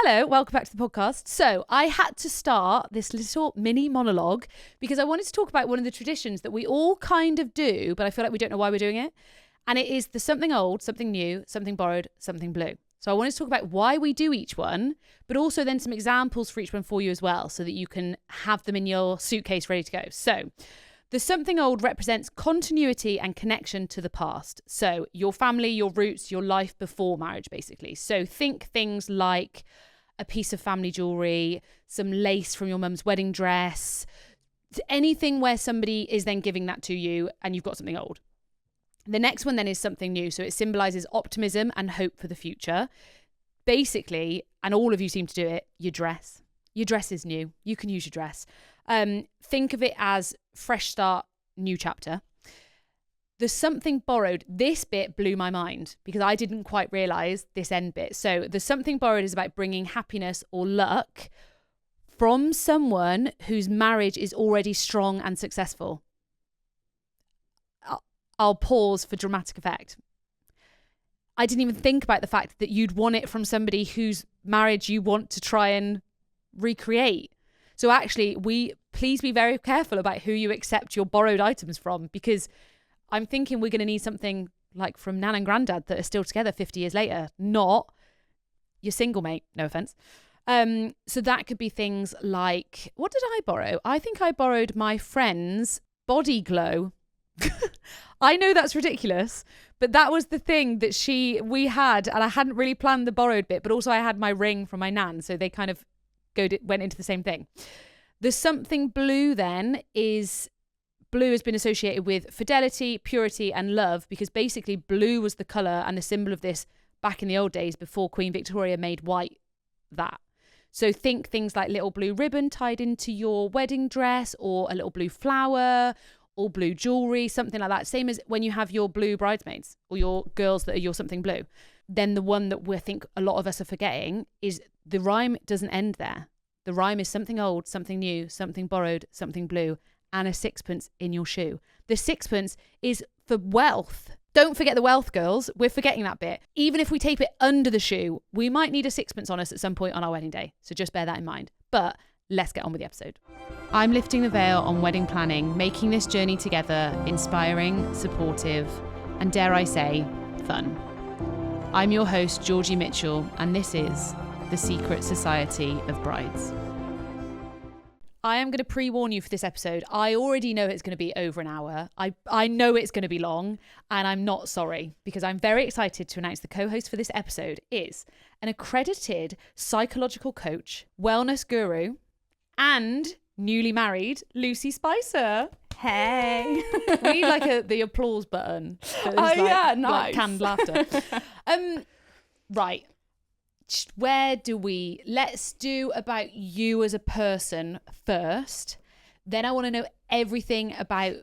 Hello, welcome back to the podcast. So I had to start this little mini monologue because I wanted to talk about one of the traditions that we all kind of do, but I feel like we don't know why we're doing it. And it is the something old, something new, something borrowed, something blue. So I wanted to talk about why we do each one, but also then some examples for each one for you as well, so that you can have them in your suitcase ready to go. So the something old represents continuity and connection to the past. So your family, your roots, your life before marriage, basically. So think things like a piece of family jewelry, some lace from your mum's wedding dress, anything where somebody is then giving that to you and you've got something old. The next one then is something new. So it symbolizes optimism and hope for the future. Basically, and all of you seem to do it, your dress. Your dress is new. You can use your dress. Think of it as fresh start, new chapter. The something borrowed, this bit blew my mind because I didn't quite realize this end bit. So the something borrowed is about bringing happiness or luck from someone whose marriage is already strong and successful. I'll pause for dramatic effect. I didn't even think about the fact that you'd want it from somebody whose marriage you want to try and recreate. So actually, please be very careful about who you accept your borrowed items from, because I'm thinking we're going to need something like from Nan and Grandad that are still together 50 years later, not your single mate, no offense. So that could be things like, what did I borrow? I think I borrowed my friend's body glow. I know that's ridiculous, but that was the thing that we had, and I hadn't really planned the borrowed bit, but also I had my ring from my nan, so they kind of went into the same thing. The something blue then is, blue has been associated with fidelity, purity and love, because basically blue was the colour and the symbol of this back in the old days before Queen Victoria made white that. So think things like little blue ribbon tied into your wedding dress, or a little blue flower, or blue jewelry, something like that. Same as when you have your blue bridesmaids or your girls that are your something blue. Then the one that we think a lot of us are forgetting is the rhyme doesn't end there. The rhyme is something old, something new, something borrowed, something blue, and a sixpence in your shoe. The sixpence is for wealth. Don't forget the wealth, girls. We're forgetting that bit. Even if we tape it under the shoe, we might need a sixpence on us at some point on our wedding day. So just bear that in mind. But let's get on with the episode. I'm lifting the veil on wedding planning, making this journey together inspiring, supportive, and dare I say, fun. I'm your host, Georgie Mitchell, and this is The Secret Society of Brides. I am going to pre-warn you for this episode. I already know it's going to be over an hour. I know it's going to be long, and I'm not sorry, because I'm very excited to announce the co-host for this episode is an accredited psychological coach, wellness guru, and newly married Lucy Spicer. Hey. We need like the applause button. Yeah, nice. Like canned laughter. Right. Let's do about you as a person first. Then I want to know everything about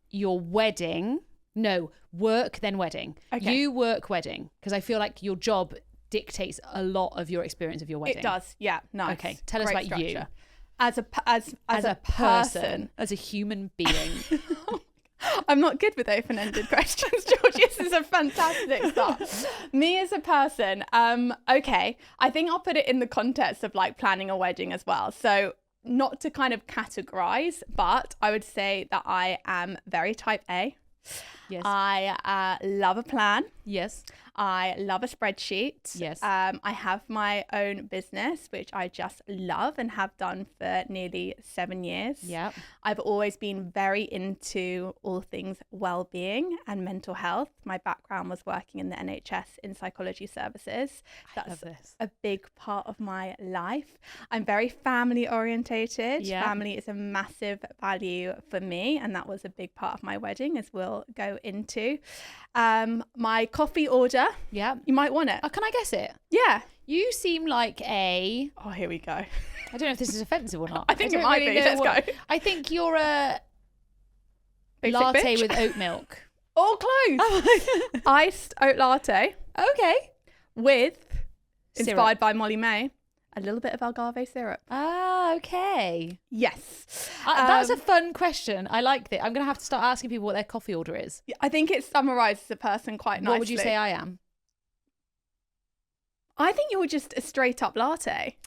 your wedding. No, work, then wedding. Okay. You work wedding, because I feel like your job dictates a lot of your experience of your wedding. It does, yeah, nice. Okay, tell us about structure. You. As a person. As a human being. I'm not good with open-ended questions, George. This is a fantastic start. Me as a person, okay. I think I'll put it in the context of like planning a wedding as well. So not to kind of categorize, but I would say that I am very type A. Yes. I love a plan. Yes. I love a spreadsheet. Yes. I have my own business, which I just love and have done for nearly 7 years. Yeah. I've always been very into all things well-being and mental health. My background was working in the NHS in psychology services. That's a big part of my life. I'm very family orientated. Yeah. Family is a massive value for me, and that was a big part of my wedding, as we'll go into. My coffee order. Yeah. You might want it. Oh, can I guess it? Yeah. You seem like a... Oh, here we go. I don't know if this is offensive or not. I think it might be. Let's go. I think you're a Basic latte bitch. with oat milk. All close. Iced oat latte. Okay. With, Syrup. inspired by Molly May, a little bit of agave syrup. Ah, okay. Yes. That's a fun question. I like that. I'm going to have to start asking people what their coffee order is. I think it summarises a person quite nicely. What would you say I am? I think you're just a straight up latte.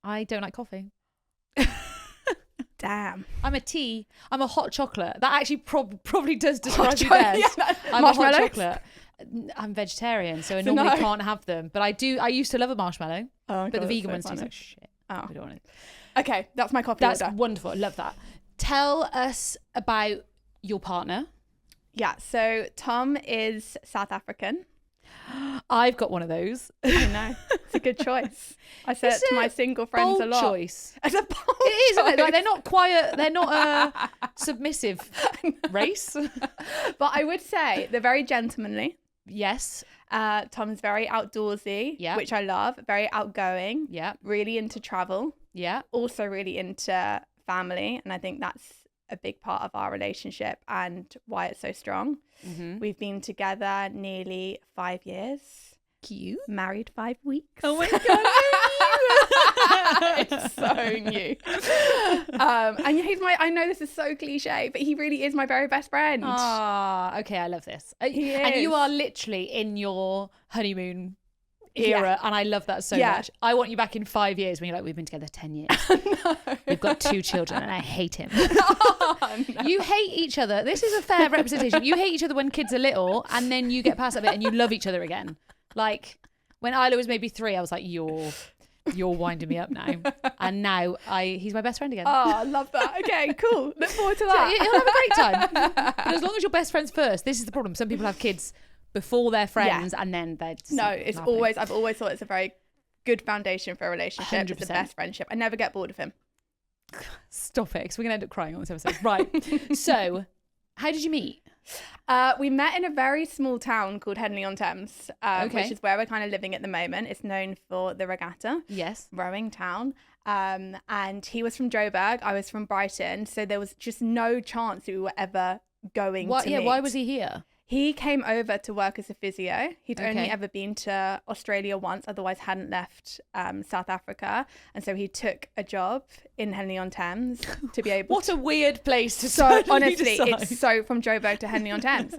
I don't like coffee. Damn. I'm a hot chocolate. That actually probably does describe you best. Yeah, I'm a hot chocolate. I'm vegetarian, so I normally can't have them. But I used to love a marshmallow. Oh, but the vegan ones taste like shit. Oh. We don't want it. Okay, that's my coffee That's order. wonderful. I love that. Tell us about your partner. Yeah, so Tom is South African. I've got one of those. I know. It's a good choice. I say it to my single friends a lot. Choice. It's a bold It is, isn't it? Like, choice. they're not quiet. They're not a submissive race. But I would say they're very gentlemanly. Yes. Tom's very outdoorsy, which I love. Very outgoing. Yeah. Really into travel. Yeah. Also really into family. And I think that's a big part of our relationship and why it's so strong. Mm-hmm. We've been together nearly 5 years. Cute. Married 5 weeks. Oh my God. It's so new. And he's I know this is so cliche, but he really is my very best friend. Ah, okay, I love this. He And you is. are literally in your honeymoon era, and I love that so much. I want you back in 5 years when you're like, we've been together 10 years. No. We've got 2 children and I hate him. Oh, no. You hate each other. This is a fair representation. You hate each other when kids are little, and then you get past that bit and you love each other again. Like when Isla was maybe 3, I was like, you're winding me up now. And now he's my best friend again. Oh, I love that. Okay, cool. Look forward to So that. he'll have a great time. But as long as you're best friends first, this is the problem. Some people have kids before they're friends, and then they're just it's laughing. I've always thought it's a very good foundation for a relationship. 100%. It's the best friendship. I never get bored of him. Stop it, because we're going to end up crying on this episode. Right. So, how did you meet? We met in a very small town called Henley-on-Thames, which is where we're kind of living at the moment. It's known for the regatta. Yes. Rowing town. And he was from Joburg. I was from Brighton. So there was just no chance we were ever going to meet. Why was he here? He came over to work as a physio. He'd only Okay. ever been to Australia once, otherwise hadn't left South Africa. And so he took a job in Henley-on-Thames to be able What a weird place to So suddenly honestly, decide. it's so from Joburg to Henley-on-Thames.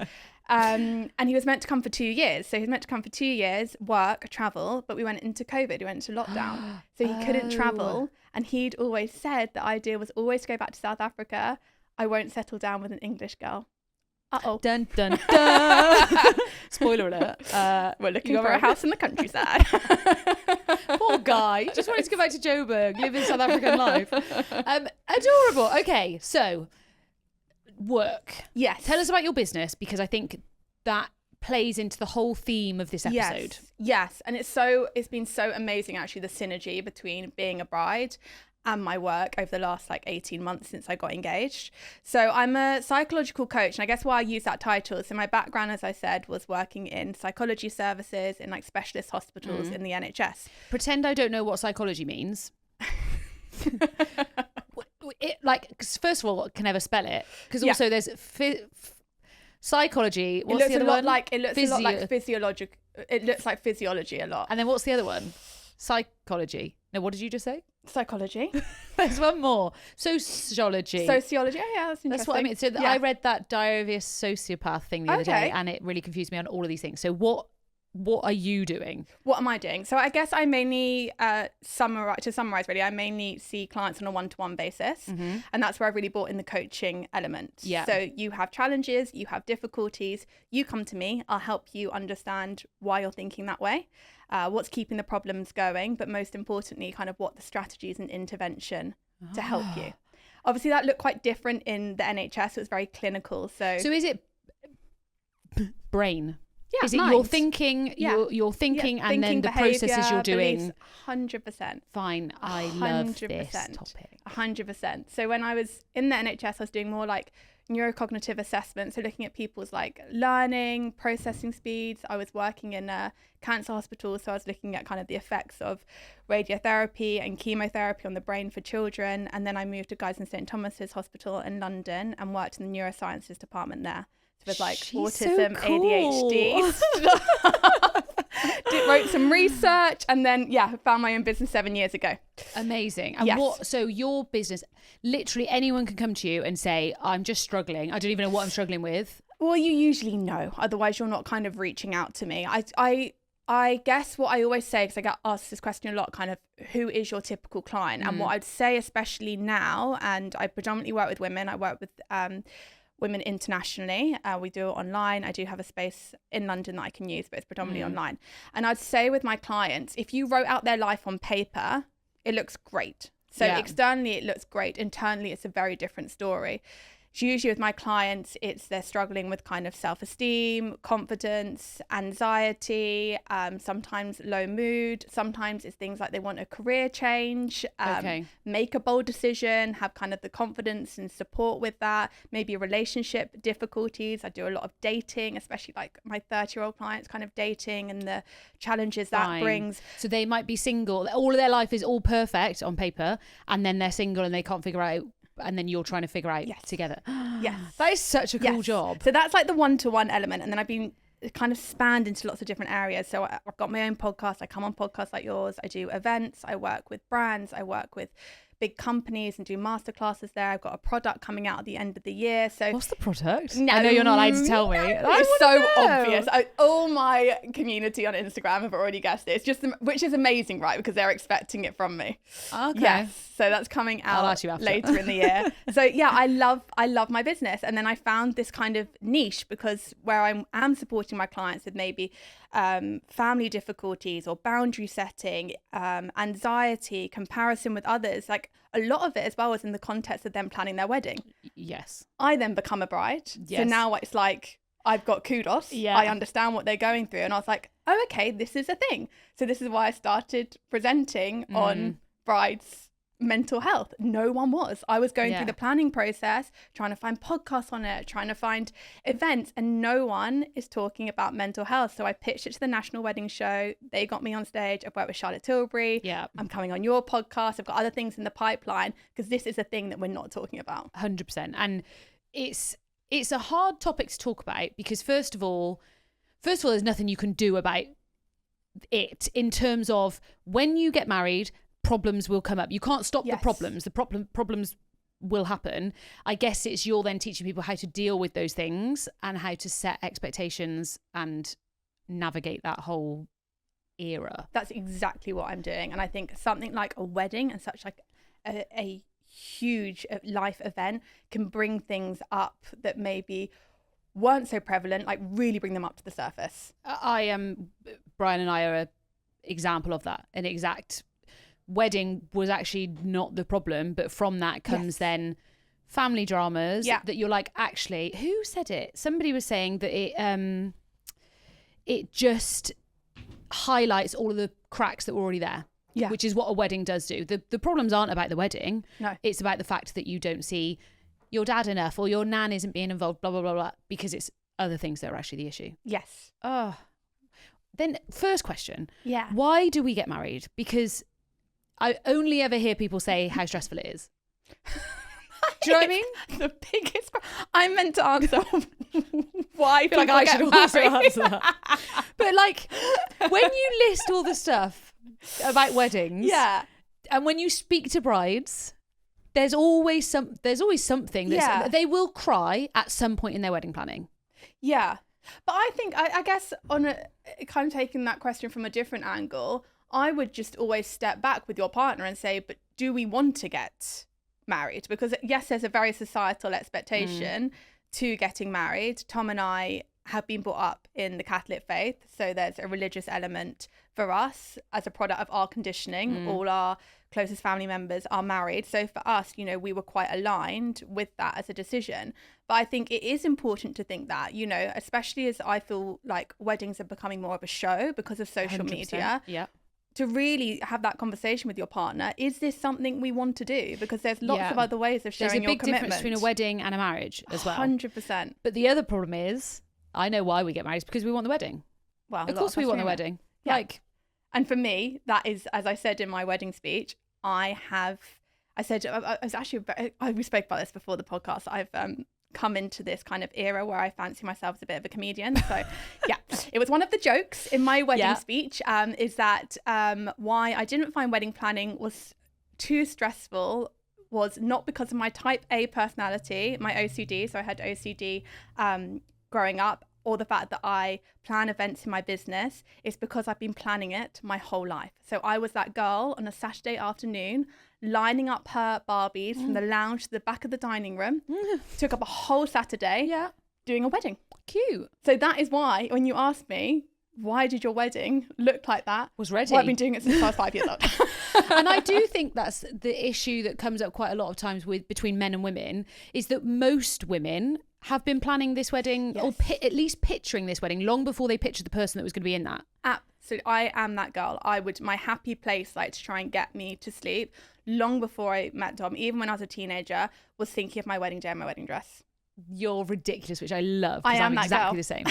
And he was meant to come for 2 years. So he was meant to come for 2 years, work, travel, but we went into COVID, we went into lockdown. So he couldn't travel. And he'd always said the idea was always to go back to South Africa. I won't settle down with an English girl. Uh-oh. Dun, dun, dun. Spoiler alert. We're looking for a house in the countryside. Poor guy. He just wanted to go back to Joburg, live his South African life. Adorable. Okay, so work. Yes. Tell us about your business, because I think that plays into the whole theme of this episode. Yes. And it's been so amazing, actually, the synergy between being a bride and my work over the last 18 months since I got engaged. So I'm a psychological coach, and I guess why I use that title. So my background, as I said, was working in psychology services in specialist hospitals in the NHS. Pretend I don't know what psychology means. First of all, I can never spell it, because also there's psychology. What's the other one? It looks a lot like physiological. It looks like physiology a lot. And then what's the other one? Psychology. No, what did you just say? Psychology. There's one more. Sociology. Sociology. Oh, yeah, that's interesting. That's what I mean. So I read that Diary of a Sociopath thing the other day, and it really confused me on all of these things. So what are you doing? What am I doing? So I guess I mainly summarize really, I mainly see clients on a one-to-one basis, and that's where I've really brought in the coaching element. Yeah. So you have challenges, you have difficulties, you come to me, I'll help you understand why you're thinking that way, what's keeping the problems going, but most importantly, kind of what the strategies and intervention to help you. Obviously, that looked quite different in the NHS. It was very clinical. So is it brain? Yeah, is it mind. you're thinking, you're thinking, and then the processes you're doing? 100%. Fine. I love this topic. 100%. So when I was in the NHS, I was doing more neurocognitive assessment, so looking at people's learning, processing speeds. I was working in a cancer hospital, so I was looking at kind of the effects of radiotherapy and chemotherapy on the brain for children. And then I moved to Guy's and St Thomas's Hospital in London and worked in the neurosciences department there. So with autism, so cool. ADHD. Wrote some research, and then found my own business 7 years ago. Amazing. And so your business, literally anyone can come to you and say, I'm just struggling. I don't even know what I'm struggling with. Well, you usually know, otherwise you're not kind of reaching out to me. I guess what I always say, because I get asked this question a lot, kind of, who is your typical client? And what I'd say, especially now, and I predominantly work with women, I work with women internationally. We do it online. I do have a space in London that I can use, but it's predominantly online. And I'd say with my clients, if you wrote out their life on paper, it looks great. So externally, it looks great. Internally, it's a very different story. Usually with my clients, they're struggling with kind of self-esteem, confidence, anxiety, sometimes low mood. Sometimes it's things like they want a career change, make a bold decision, have kind of the confidence and support with that, maybe relationship difficulties. I do a lot of dating, especially like my 30-year-old clients, kind of dating and the challenges that brings. So they might be single. All of their life is all perfect on paper, and then they're single and they can't figure out, and then you're trying to figure out together. Yes. That is such a cool job. So that's like the one-to-one element. And then I've been kind of spanned into lots of different areas. So I've got my own podcast. I come on podcasts like yours. I do events. I work with brands. I work with big companies and do masterclasses there. I've got a product coming out at the end of the year. So what's the product? No, I know you're not allowed to tell me. It's so obvious. All my community on Instagram have already guessed it. It's just, which is amazing, right? Because they're expecting it from me. Okay. Yes. So that's coming out later in the year. So yeah, I love my business. And then I found this kind of niche, because where I am supporting my clients with maybe family difficulties or boundary setting, anxiety, comparison with others, like a lot of it as well was in the context of them planning their wedding. Yes. I then become a bride. Yes. So now it's like, I've got kudos. Yeah. I understand what they're going through. And I was like, oh, okay, this is a thing. So this is why I started presenting on brides' mental health. No one was. I was going through the planning process, trying to find podcasts on it, trying to find events, and no one is talking about mental health. So I pitched it to the National Wedding Show. They got me on stage. I've worked with Charlotte Tilbury. Yeah. I'm coming on your podcast. I've got other things in the pipeline, because this is a thing that we're not talking about. 100%. And it's a hard topic to talk about, because first of all, there's nothing you can do about it in terms of when you get married, problems will come up. You can't stop the problems. The problems will happen. I guess it's you're then teaching people how to deal with those things and how to set expectations and navigate that whole era. That's exactly what I'm doing. And I think something like a wedding and such like a huge life event can bring things up that maybe weren't so prevalent, like really bring them up to the surface. Brian and I are an example of that. An exact wedding was actually not the problem, but from that comes then family dramas that you're like, actually, who said it? Somebody was saying that it just highlights all of the cracks that were already there. Yeah. Which is what a wedding does do. The problems aren't about the wedding. No. It's about the fact that you don't see your dad enough, or your nan isn't being involved, blah, blah, blah, blah, because it's other things that are actually the issue. Yes. Then first question. Yeah. Why do we get married? Because I only ever hear people say how stressful it is. Do you know what I mean? The biggest I meant to answer why I feel like I should also answer that. But like, when you list all the stuff about weddings, and when you speak to brides, there's always something that they will cry at some point in their wedding planning. Yeah. But I think, I guess, on a kind of taking that question from a different angle, I would just always step back with your partner and say, but do we want to get married? Because yes, there's a very societal expectation to getting married. Tom and I have been brought up in the Catholic faith, so there's a religious element for us as a product of our conditioning. All our closest family members are married, so for us, you know, we were quite aligned with that as a decision. But I think it is important to think that, you know, especially as I feel like weddings are becoming more of a show because of social media. Yeah. To really have that conversation with your partner, is this something we want to do? Because there's lots of other ways of showing your commitment. There's a big difference between a wedding and a marriage as well. 100%. But the other problem is, I know why we get married, because we want the wedding. Well, of course we want the wedding. Yeah. Like, and for me, that is, as I said in my wedding speech, we spoke about this before the podcast. I've come into this kind of era where I fancy myself as a bit of a comedian. So yeah, it was one of the jokes in my wedding speech, is that why I didn't find wedding planning was too stressful was not because of my type A personality, my OCD. So I had OCD growing up, or the fact that I plan events in my business is because I've been planning it my whole life. So I was that girl on a Saturday afternoon lining up her Barbies from the lounge to the back of the dining room. Took up a whole Saturday doing a wedding. Cute. So that is why when you asked me, why did your wedding look like that? Was ready. Well, I've been doing it since I was 5 years old. And I do think that's the issue that comes up quite a lot of times between men and women, is that most women have been planning this wedding or at least picturing this wedding long before they pictured the person that was going to be in that. Absolutely. I am that girl. My happy place, like to try and get me to sleep long before I met Tom, even when I was a teenager, was thinking of my wedding day and my wedding dress. You're ridiculous, which I love. I am I'm that exactly girl. the same.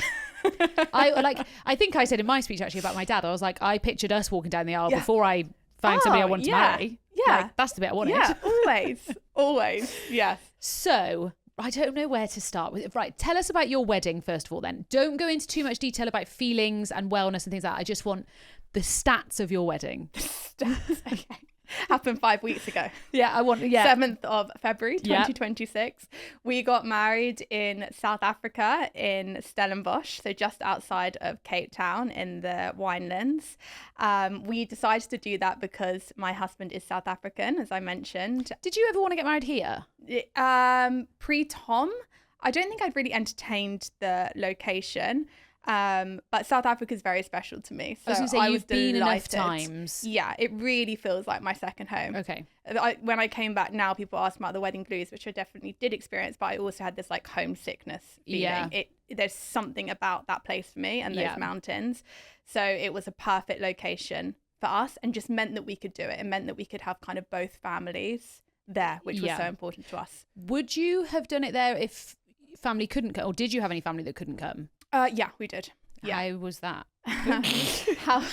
I think I said in my speech actually about my dad, I was like, I pictured us walking down the aisle before I found somebody I wanted to marry. Yeah. Like, that's the bit I wanted. Yeah, always. Yes. So I don't know where to start with. Right. Tell us about your wedding, first of all, then. Don't go into too much detail about feelings and wellness and things like that. I just want the stats of your wedding. Stats, okay. Happened 5 weeks ago. 7th of February 2026. We got married in South Africa in Stellenbosch, so just outside of Cape Town in the winelands. We decided to do that because my husband is South African, as I mentioned. Did you ever want to get married here? Pre-Tom, I don't think I'd really entertained the location. But South Africa is very special to me. So I was going to say, you've been enough times. Yeah, it really feels like my second home. Okay. When I came back now, people ask about the wedding blues, which I definitely did experience, but I also had this like homesickness feeling. Yeah. There's something about that place for me and those mountains. So it was a perfect location for us and just meant that we could do it. It meant that we could have kind of both families there, which was so important to us. Would you have done it there if family couldn't come? Or did you have any family that couldn't come? Yeah, we did. Yeah. How was that? How?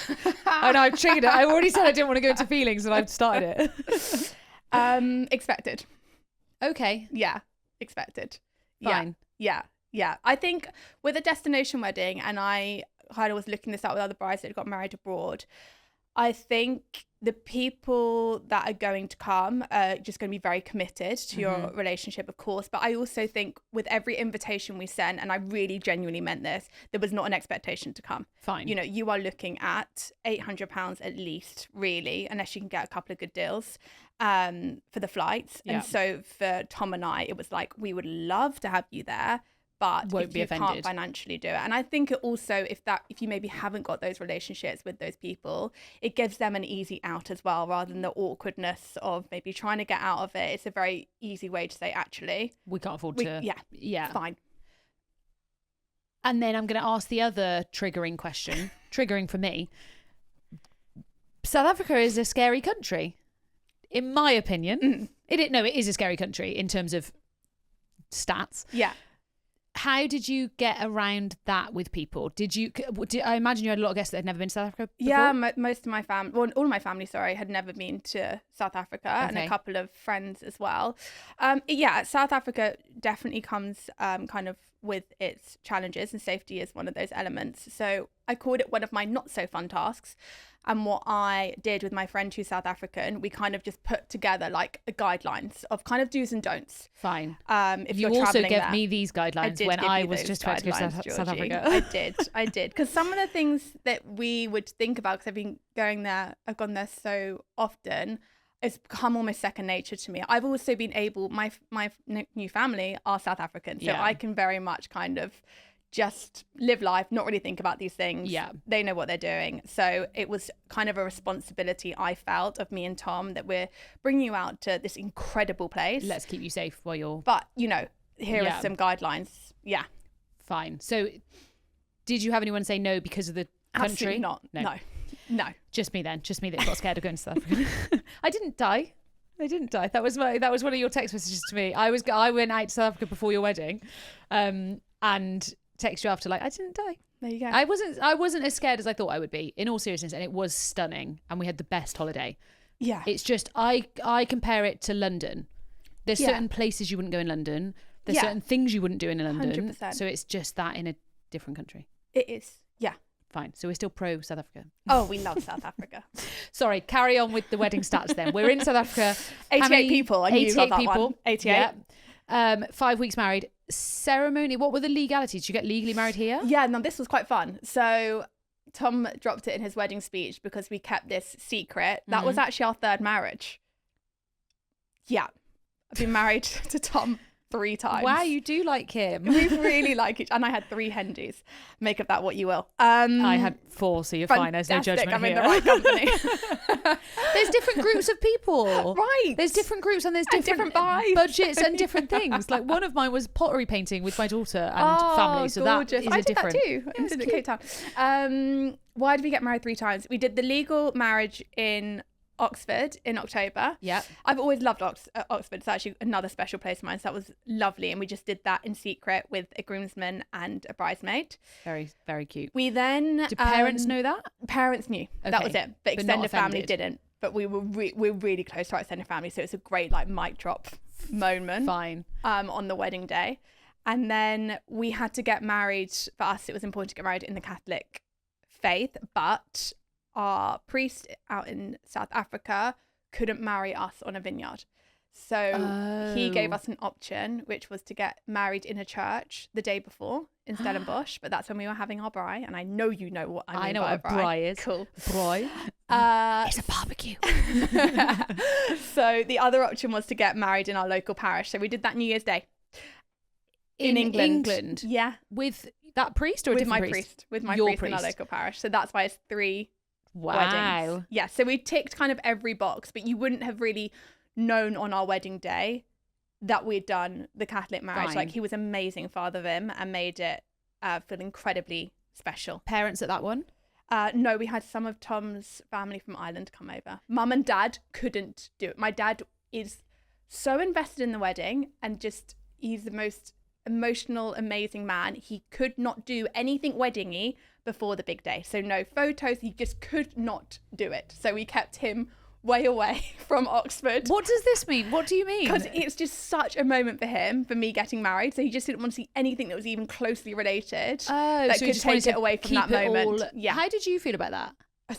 I know, I've triggered it. I already said I didn't want to go into feelings and I've started it. Expected. Okay. Yeah, expected. Fine. Yeah. I think with a destination wedding, and I kind of was looking this up with other brides that got married abroad, I think the people that are going to come are just going to be very committed to your relationship, of course. But I also think with every invitation we sent, and I really genuinely meant this, there was not an expectation to come. Fine. You know, you are looking at £800 at least, really, unless you can get a couple of good deals for the flights. Yeah. And so for Tom and I, it was like, we would love to have you there, but if you can't financially do it. And I think it also, if you maybe haven't got those relationships with those people, it gives them an easy out as well, rather than the awkwardness of maybe trying to get out of it. It's a very easy way to say, actually, we can't afford to. Yeah. Fine. And then I'm going to ask the other triggering question, triggering for me. South Africa is a scary country, in my opinion. It is a scary country in terms of stats. Yeah. How did you get around that with people? I imagine you had a lot of guests that had never been to South Africa before? Yeah, most of my family, well, all of my family, had never been to South Africa, and a couple of friends as well. South Africa definitely comes kind of with its challenges, and safety is one of those elements. So I called it one of my not so fun tasks. And what I did with my friend who's South African, we kind of just put together like guidelines of kind of do's and don'ts. Fine. If you also gave me these guidelines when I was just about to go to South Africa. I did. Because some of the things that we would think about, because I've gone there so often, it's become almost second nature to me. I've also been able, my new family are South African, so I can very much kind of just live life, not really think about these things. Yeah. They know what they're doing. So it was kind of a responsibility I felt of me and Tom, that we're bringing you out to this incredible place. Let's keep you safe while you're... But, here are some guidelines. Yeah. Fine. So did you have anyone say no because of the country? Absolutely not. No. Just me then. Just me that got scared of going to South Africa. I didn't die. That was one of your text messages to me. I went out to South Africa before your wedding, and text you after like, I didn't die. There you go. I wasn't as scared as I thought I would be, in all seriousness, and it was stunning, and we had the best holiday. Yeah. It's just I compare it to London. There's certain places you wouldn't go in London. There's certain things you wouldn't do in London. 100%. So it's just that in a different country. It is. Yeah. Fine. So we're still pro South Africa. Oh, we love South Africa. Sorry, carry on with the wedding stats then. We're in South Africa. 88 people. I knew you got that people. one. 88. Yeah. 5 weeks married. Ceremony. What were the legalities? Did you get legally married here? Yeah, no, this was quite fun. So Tom dropped it in his wedding speech because we kept this secret. That was actually our third marriage. Yeah. I've been married to Tom 3 times. Wow, you do like him. We really like each, and I had 3 hendies. Make of that what you will. I had 4, so you're fine. There's no judgment I'm here. in the right company. There's different groups of people. Right. There's different groups and there's different vibes. budgets and different things. Like one of mine was pottery painting with my daughter and family. So gorgeous. that is different. I did that too. Yeah, I did it in Cape Town. Why did we get married 3 times? We did the legal marriage in Oxford in October. Yeah. I've always loved Oxford. It's actually another special place of mine. So that was lovely. And we just did that in secret with a groomsman and a bridesmaid. Very, very cute. We then... Do parents know that? Parents knew. Okay. That was it. But extended family offended. didn't. But we were we're really close to our extended family. So it's a great like mic drop moment. Fine. On the wedding day. And then we had to get married. For us, it was important to get married in the Catholic faith. But our priest out in South Africa couldn't marry us on a vineyard. So he gave us an option, which was to get married in a church the day before in Stellenbosch. But that's when we were having our braai. And I know you know what I mean. I know by what a braai is. Cool. Braai. It's a barbecue. So the other option was to get married in our local parish. So we did that New Year's Day. In England. Yeah. With that priest or a with different my priest? With my Your priest in our local parish. So that's why it's 3 Wow. weddings. Yeah, so we ticked kind of every box, but you wouldn't have really known on our wedding day that we'd done the Catholic marriage. Fine. Like he was amazing, Father Vim, and made it feel incredibly special. Parents at that one? No, we had some of Tom's family from Ireland come over. Mum and Dad couldn't do it. My dad is so invested in the wedding and just he's the most emotional, amazing man. He could not do anything wedding-y before the big day. So no photos, he just could not do it. So we kept him way away from Oxford. What does this mean? What do you mean? Because it's just such a moment for him, for me getting married. So he just didn't want to see anything that was even closely related that so could take it away from that moment. Yeah. How did you feel about that?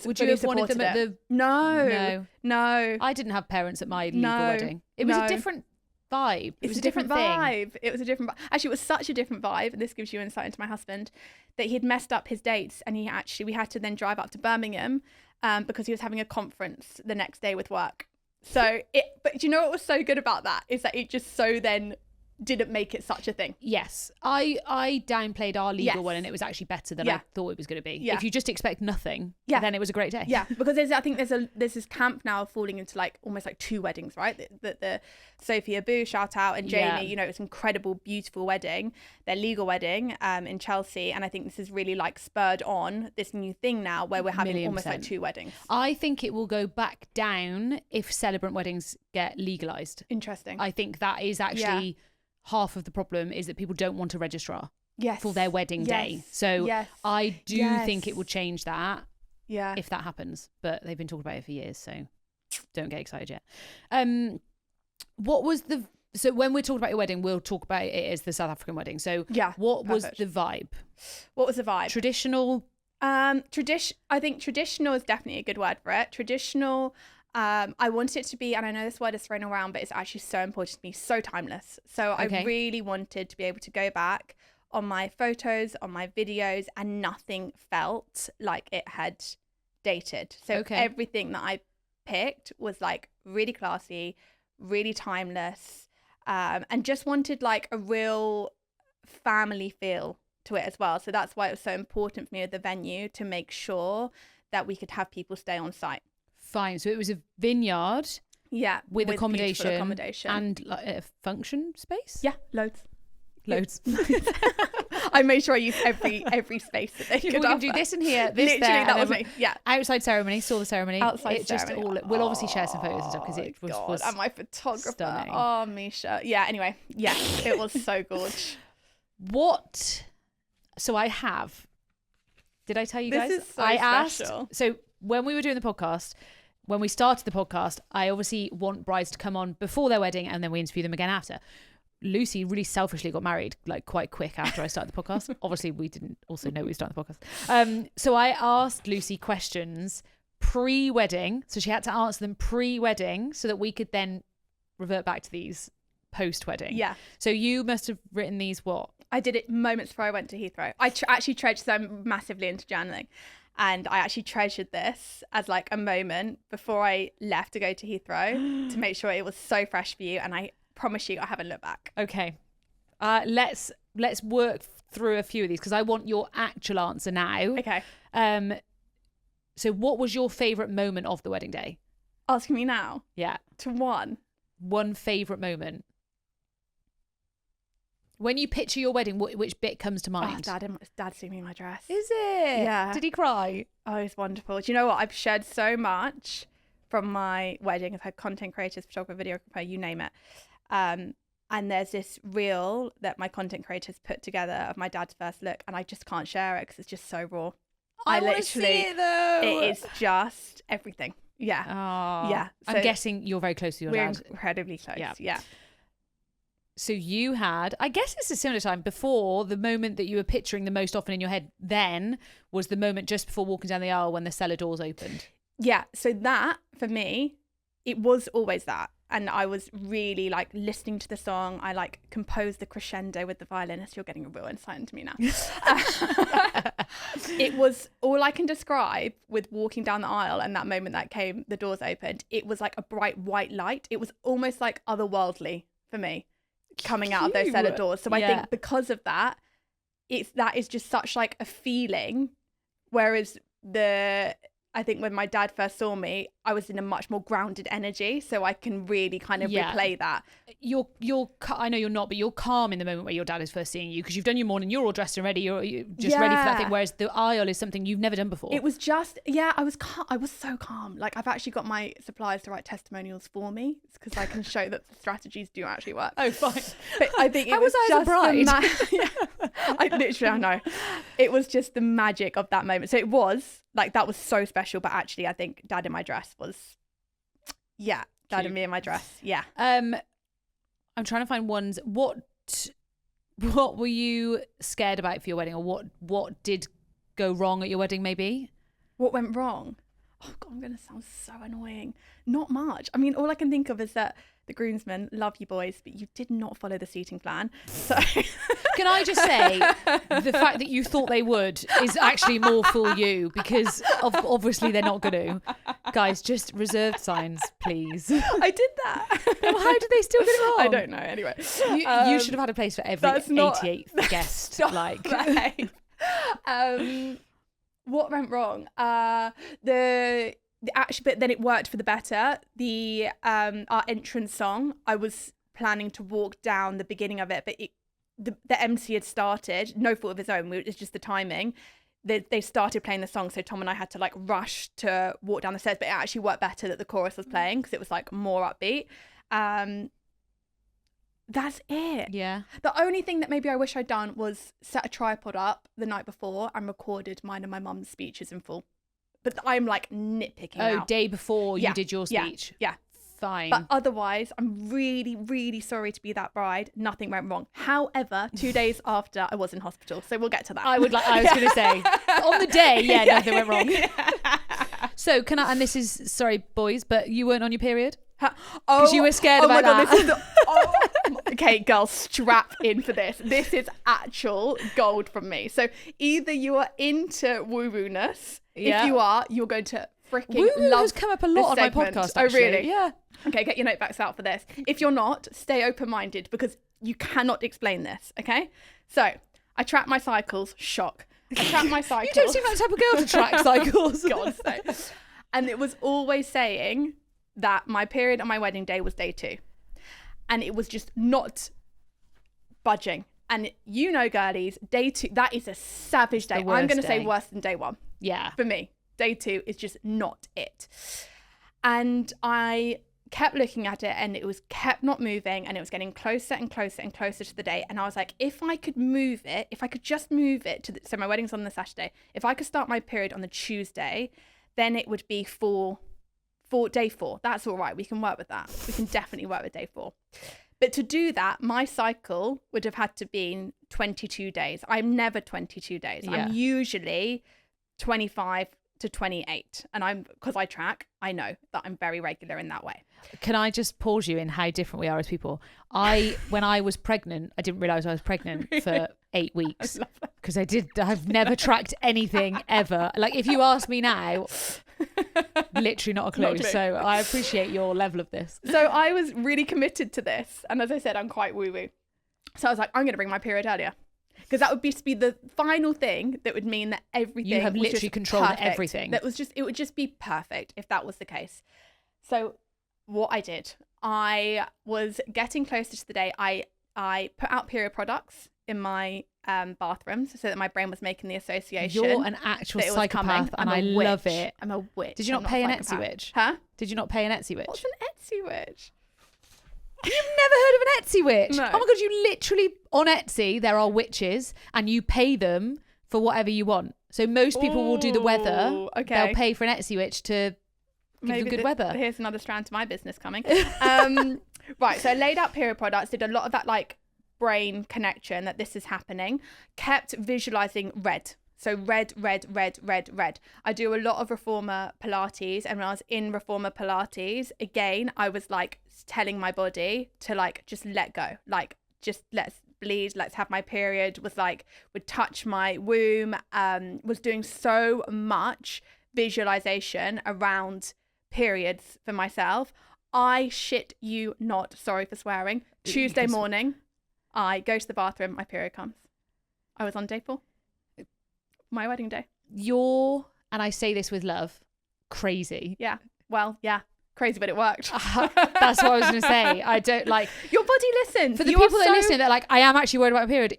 Would you Fully have wanted them at supported the... No. I didn't have parents at my legal wedding. It was a different vibe. It was a different vibe. thing. It was a different vibe. Actually, it was such a different vibe, and this gives you insight into my husband, that he'd messed up his dates, and we had to then drive up to Birmingham because he was having a conference the next day with work. But do you know what was so good about that is that it just so then didn't make it such a thing. Yes. I downplayed our legal one and it was actually better than I thought it was going to be. Yeah. If you just expect nothing, Yeah. then it was a great day. Yeah, because I think there's this camp now falling into like almost like 2 weddings, right? The Sophie Abu, shout out, and Jamie, you know, it's an incredible, beautiful wedding, their legal wedding in Chelsea. And I think this is really like spurred on this new thing now where we're having almost like 2 weddings. I think it will go back down if celebrant weddings get legalised. Interesting. I think that is actually half of the problem is that people don't want a registrar for their wedding day. So I do think it will change that if that happens. But they've been talking about it for years, so don't get excited yet. So when we're talking about your wedding, we'll talk about it as the South African wedding. So what was the vibe? What was the vibe? Traditional? I think traditional is definitely a good word for it. Traditional. I wanted it to be, and I know this word is thrown around, but it's actually so important to me, so timeless. So I really wanted to be able to go back on my photos, on my videos, and nothing felt like it had dated. So everything that I picked was like really classy, really timeless, and just wanted like a real family feel to it as well. So that's why it was so important for me at the venue to make sure that we could have people stay on site. Fine. So it was a vineyard. Yeah. With accommodation and like a function space. Yeah, loads. I made sure I used every space that they could. We can do this in here, this literally there. That was me. Yeah. Outside ceremony. Saw the ceremony. Outside ceremony. Just we'll obviously share some photos and stuff because it was and my photographer. Stunning. Oh, Misha. Yeah. Anyway. Yeah. It was so gorgeous. What? So I have. Did I tell you guys? This is so special. Asked. So when we were doing the podcast. When we started the podcast, I obviously want brides to come on before their wedding and then we interview them again after. Lucy really selfishly got married like quite quick after I started the podcast. Obviously, we didn't also know we started the podcast. So I asked Lucy questions pre-wedding. So she had to answer them pre-wedding so that we could then revert back to these post-wedding. Yeah. So you must have written these what? I did it moments before I went to Heathrow. I actually treasured, so I'm massively into journaling. And I actually treasured this as like a moment before I left to go to Heathrow to make sure it was so fresh for you. And I promise you, I haven't looked back. Okay. Let's work through a few of these because I want your actual answer now. Okay. So what was your favourite moment of the wedding day? Asking me now? Yeah. To one? One favourite moment. When you picture your wedding, which bit comes to mind? Oh, Dad seeing me in my dress. Is it? Yeah. Did he cry? Oh, it's wonderful. Do you know what? I've shared so much from my wedding. I've had content creators, photographer, videographer, you name it. And there's this reel that my content creators put together of my dad's first look, and I just can't share it because it's just so raw. I want to see it though. It is just everything. Yeah. Oh, yeah. So I'm guessing you're very close to your dad. We're incredibly close. Yeah. So you had, I guess it's a similar time before, the moment that you were picturing the most often in your head then was the moment just before walking down the aisle when the cellar doors opened. Yeah. So that, for me, it was always that. And I was really like listening to the song. I like composed the crescendo with the violinist. You're getting a real insight into me now. It was all I can describe with walking down the aisle and that moment that came, the doors opened. It was like a bright white light. It was almost like otherworldly for me coming out of those cellar doors. So I think because of that, that is just such like a feeling. Whereas I think when my dad first saw me, I was in a much more grounded energy, so I can really kind of replay that. I know you're not, but you're calm in the moment where your dad is first seeing you because you've done your morning, you're all dressed and ready, you're just ready for that thing. Whereas the aisle is something you've never done before. It was just, I was calm. I was so calm. Like I've actually got my suppliers to write testimonials for me because I can show that the strategies do actually work. Oh, fine. But I think it was I just a bride? I know. It was just the magic of that moment. So it was like that was so special. But actually, I think Dad in my dress was, Dad Cute. and me in my dress. Yeah. I'm trying to find ones. What were you scared about for your wedding, or what did go wrong at your wedding? Maybe. What went wrong? Oh God, I'm gonna sound so annoying. Not much. I mean, all I can think of is that the groomsmen, love you boys, but you did not follow the seating plan. So can I just say the fact that you thought they would is actually more for you because obviously they're not going to. Guys, just reserved signs, please. I did that. Well, how did they still get it wrong? I don't know. Anyway, you should have had a place for every 88th guest. Like, what went wrong? Actually, but then it worked for the better. Our entrance song, I was planning to walk down the beginning of it, but the MC had started, no fault of his own, it's just the timing. They started playing the song, so Tom and I had to like rush to walk down the stairs, but it actually worked better that the chorus was playing because it was like more upbeat. That's it. Yeah. The only thing that maybe I wish I'd done was set a tripod up the night before and recorded mine and my mum's speeches in full. But I'm like nitpicking now. Day before you did your speech. Yeah. Fine. But otherwise, I'm really, really sorry to be that bride. Nothing went wrong. However, 2 days after, I was in hospital. So we'll get to that. I was going to say, on the day, nothing went wrong. So can I, and this is, sorry, boys, but you weren't on your period? Because you were scared about that. Okay, girls, strap in for this. This is actual gold from me. So either you are into woo-woo-ness. If you are, you're going to freaking love has come up a lot on my podcast, actually. Oh, really? Yeah. Okay, get your notebooks out for this. If you're not, stay open-minded because you cannot explain this, okay? So, I track my cycles. Shock. I track my cycles. You don't seem like the type of girl to track cycles. God, so. And it was always saying that my period on my wedding day was day 2. And it was just not budging. And you know, girlies, day 2, that is a savage day. I'm going to say worse than day 1. Yeah. For me, day 2 is just not it. And I kept looking at it and it was kept not moving and it was getting closer and closer and closer to the day. And I was like, if I could move it, if I could just move it to so my wedding's on the Saturday. If I could start my period on the Tuesday, then it would be for day 4. That's all right. We can work with that. We can definitely work with day 4. But to do that, my cycle would have had to be 22 days. I'm never 22 days. Yeah. I'm usually 25, to 28. And because I track, I know that I'm very regular in that way. Can I just pause you in how different we are as people? When I was pregnant, I didn't realize I was pregnant for 8 weeks because I've never tracked anything ever. Like if you ask me now, literally not a clue. Not a clue. So I appreciate your level of this. So I was really committed to this. And as I said, I'm quite woo-woo. So I was like, I'm going to bring my period earlier. Because that would be the final thing that would mean that everything you have was literally just controlled perfect. everything. It would just be perfect if that was the case. So what I did, I was getting closer to the day. I put out period products in my bathrooms so that my brain was making the association. You're an actual psychopath, and I love it. I'm a witch. Did you not pay an Etsy witch? Huh? Did you not pay an Etsy witch? What's an Etsy witch? You've never heard of an Etsy witch? No. Oh my God, you literally, on Etsy, there are witches and you pay them for whatever you want. So most people will do the weather. Okay. They'll pay for an Etsy witch to give them good weather. Here's another strand to my business coming. Right, so I laid out period products, did a lot of that like brain connection that this is happening, kept visualizing red. So red, red, red, red, red. I do a lot of reformer Pilates. And when I was in reformer Pilates, again, I was like telling my body to like, just let go. Like, just let's bleed. Let's have my period. Was like, would touch my womb. Was doing so much visualization around periods for myself. I shit you not. Sorry for swearing. Tuesday morning, I go to the bathroom. My period comes. I was on day 4. My wedding day. You're, and I say this with love, crazy. Yeah. Well, yeah. Crazy, but it worked. That's what I was going to say. I don't like... Your body listens. For the people that are listening, they're like, I am actually worried about my period.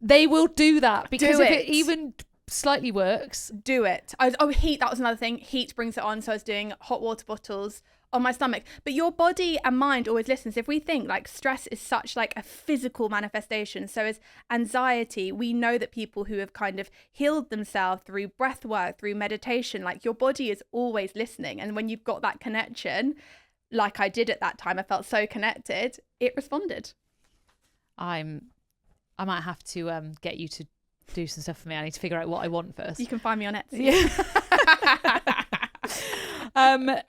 They will do that because if it even slightly works. Do it. Heat. That was another thing. Heat brings it on. So I was doing hot water bottles on my stomach. But your body and mind always listens. If we think like stress is such like a physical manifestation, so is anxiety. We know that people who have kind of healed themselves through breath work, through meditation, like your body is always listening. And when you've got that connection, like I did at that time, I felt so connected, it responded. I might have to get you to do some stuff for me. I need to figure out what I want first. You can find me on Etsy. Yeah.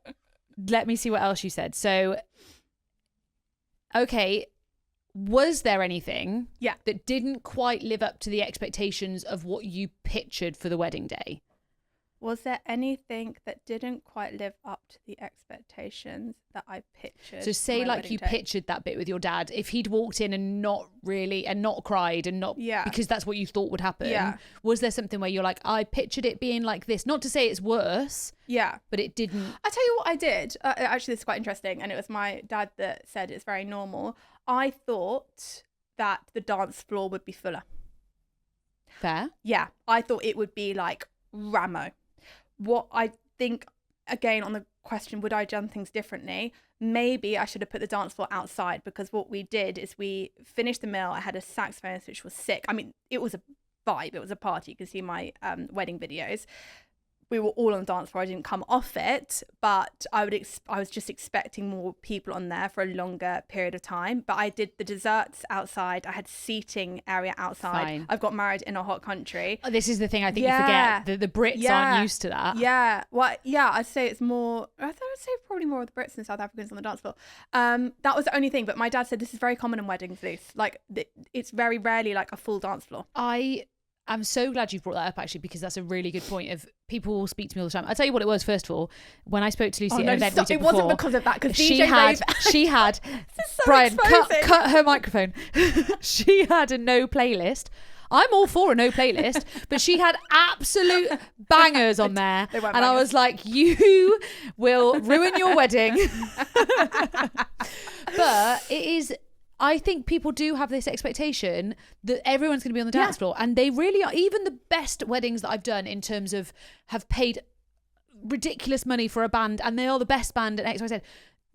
Let me see what else you said. So, okay, was there anything that didn't quite live up to the expectations of what you pictured for the wedding day? Was there anything that didn't quite live up to the expectations that I pictured? So say like you pictured that bit with your dad. If he'd walked in and not cried and not because that's what you thought would happen. Yeah. Was there something where you're like, I pictured it being like this? Not to say it's worse. Yeah. But it didn't. I tell you what I did. Actually, this is quite interesting. And it was my dad that said it's very normal. I thought that the dance floor would be fuller. Fair. Yeah. I thought it would be like Ramo. What I think, again, on the question, would I have done things differently? Maybe I should have put the dance floor outside, because what we did is we finished the meal. I had a saxophonist, which was sick. I mean, it was a vibe. It was a party. You can see my wedding videos. We were all on the dance floor. I didn't come off it, but I was just expecting more people on there for a longer period of time. But I did the desserts outside. I had seating area outside. Fine. I've got married in a hot country. This is the thing I think you forget. The Brits aren't used to that. Yeah. Well, yeah, I'd say it's more, I would say probably more of the Brits than South Africans on the dance floor. That was the only thing. But my dad said this is very common in weddings, Luce. Like, it's very rarely like a full dance floor. I'm so glad you've brought that up, actually, because that's a really good point. Of people will speak to me all the time. I'll tell you what it was. First of all, when I spoke to Lucy at an event we did before, it wasn't because of that. Because she had so Brian exposing. cut her microphone. She had a no playlist. I'm all for a no playlist, but she had absolute bangers on there, and bangers. I was like, you will ruin your wedding. But it is. I think people do have this expectation that everyone's going to be on the dance floor, and they really are. Even the best weddings that I've done in terms of have paid ridiculous money for a band, and they are the best band at XYZ.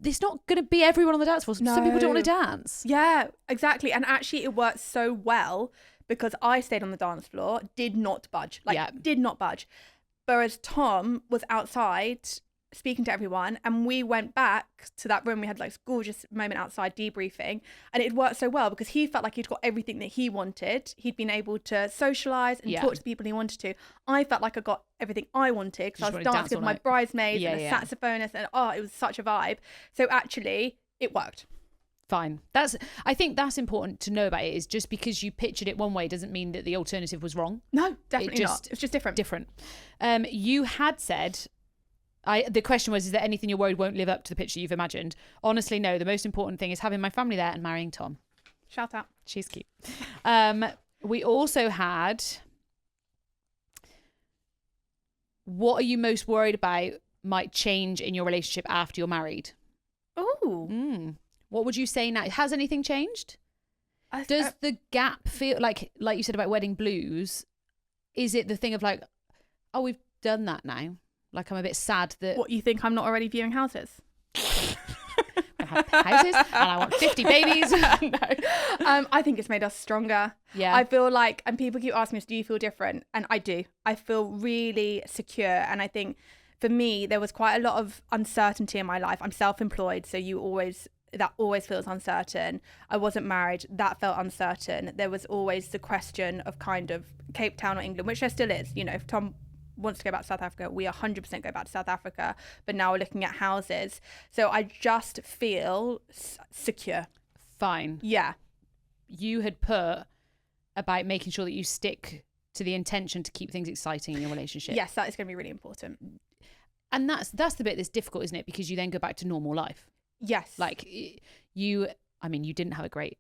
It's not going to be everyone on the dance floor. No. Some people don't want to dance. Yeah, exactly. And actually it worked so well because I stayed on the dance floor, did not budge. Did not budge. Whereas Tom was outside speaking to everyone, and we went back to that room. We had like this gorgeous moment outside debriefing, and it worked so well because he felt like he'd got everything that he wanted. He'd been able to socialize and talk to people he wanted to. I felt like I got everything I wanted because I was dancing with my bridesmaids and a saxophonist, and it was such a vibe. So actually it worked. Fine. I think that's important to know about it, is just because you pictured it one way doesn't mean that the alternative was wrong. No, definitely not. It's just different. You had said, the question was, is there anything you're worried won't live up to the picture you've imagined? Honestly, no. The most important thing is having my family there and marrying Tom. Shout out. She's cute. We also had, what are you most worried about might change in your relationship after you're married? Oh. What would you say now? Has anything changed? Does the gap feel like you said about wedding blues? Is it the thing of like, oh, we've done that now? Like, I'm a bit sad that... What, you think I'm not already viewing houses? I have houses and I want 50 babies. No. I think it's made us stronger. Yeah. I feel like, and people keep asking us, do you feel different? And I do. I feel really secure. And I think for me, there was quite a lot of uncertainty in my life. I'm self-employed, so that always feels uncertain. I wasn't married, that felt uncertain. There was always the question of kind of Cape Town or England, which there still is. You know, if Tom wants to go back to South Africa, we 100% go back to South Africa, but now we're looking at houses. So I just feel secure. Fine. Yeah. You had put about making sure that you stick to the intention to keep things exciting in your relationship. Yes, that is going to be really important. And that's the bit that's difficult, isn't it? Because you then go back to normal life. Yes. Like you didn't have a great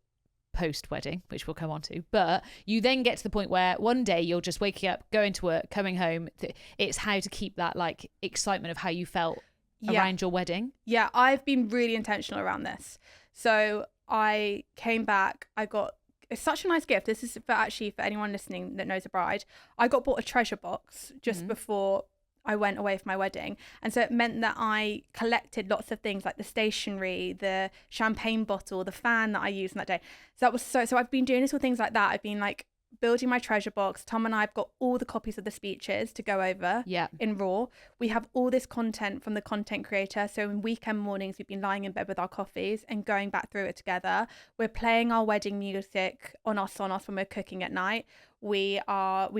post-wedding, which we'll come on to, but you then get to the point where one day you're just waking up, going to work, coming home. It's how to keep that like excitement of how you felt around your wedding. Yeah, I've been really intentional around this. So I came back, it's such a nice gift. This is for anyone listening that knows a bride. I got bought a treasure box just before I went away for my wedding. And so it meant that I collected lots of things like the stationery, the champagne bottle, the fan that I used on that day. So that was so I've been doing little things like that. I've been like building my treasure box. Tom and I have got all the copies of the speeches to go over in Raw. We have all this content from the content creator. So in weekend mornings, we've been lying in bed with our coffees and going back through it together. We're playing our wedding music on our Sonos when we're cooking at night. We've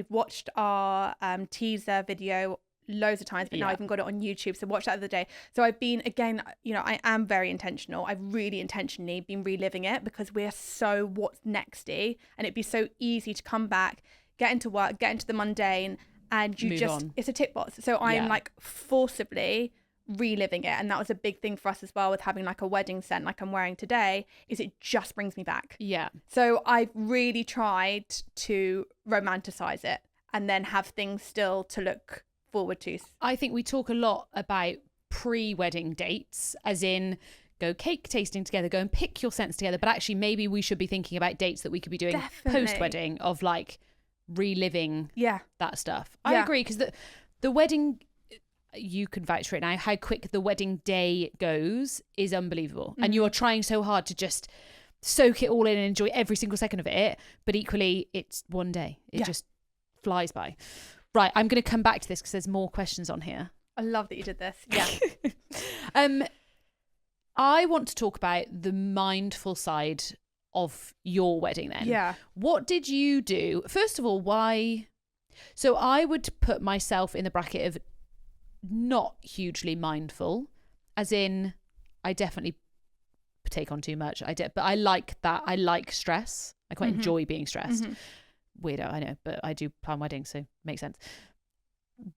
watched our teaser video loads of times, but now I've even got it on YouTube, so watch that the other day. So I've been, again, I am very intentional. I've really intentionally been reliving it because we're so what's nexty, and it'd be so easy to come back, get into work, get into the mundane, and it's a tick box. So I'm like forcibly reliving it, and that was a big thing for us as well with having like a wedding scent like I'm wearing today, is it just brings me back. So I've really tried to romanticize it and then have things still to look forward to. I think we talk a lot about pre-wedding dates, as in go cake tasting together, go and pick your scents together, but actually maybe we should be thinking about dates that we could be doing post-wedding, of like reliving that stuff. I agree, because the wedding, you can vouch for it now, how quick the wedding day goes is unbelievable. And you're trying so hard to just soak it all in and enjoy every single second of it, but equally it's one day. It just flies by. Right, I'm going to come back to this because there's more questions on here. I love that you did this. Yeah. I want to talk about the mindful side of your wedding then. Yeah. What did you do? First of all, why? So I would put myself in the bracket of not hugely mindful, as in I definitely take on too much. But I like that. I like stress. I quite enjoy being stressed. Weirdo, I know, but I do plan weddings, so makes sense.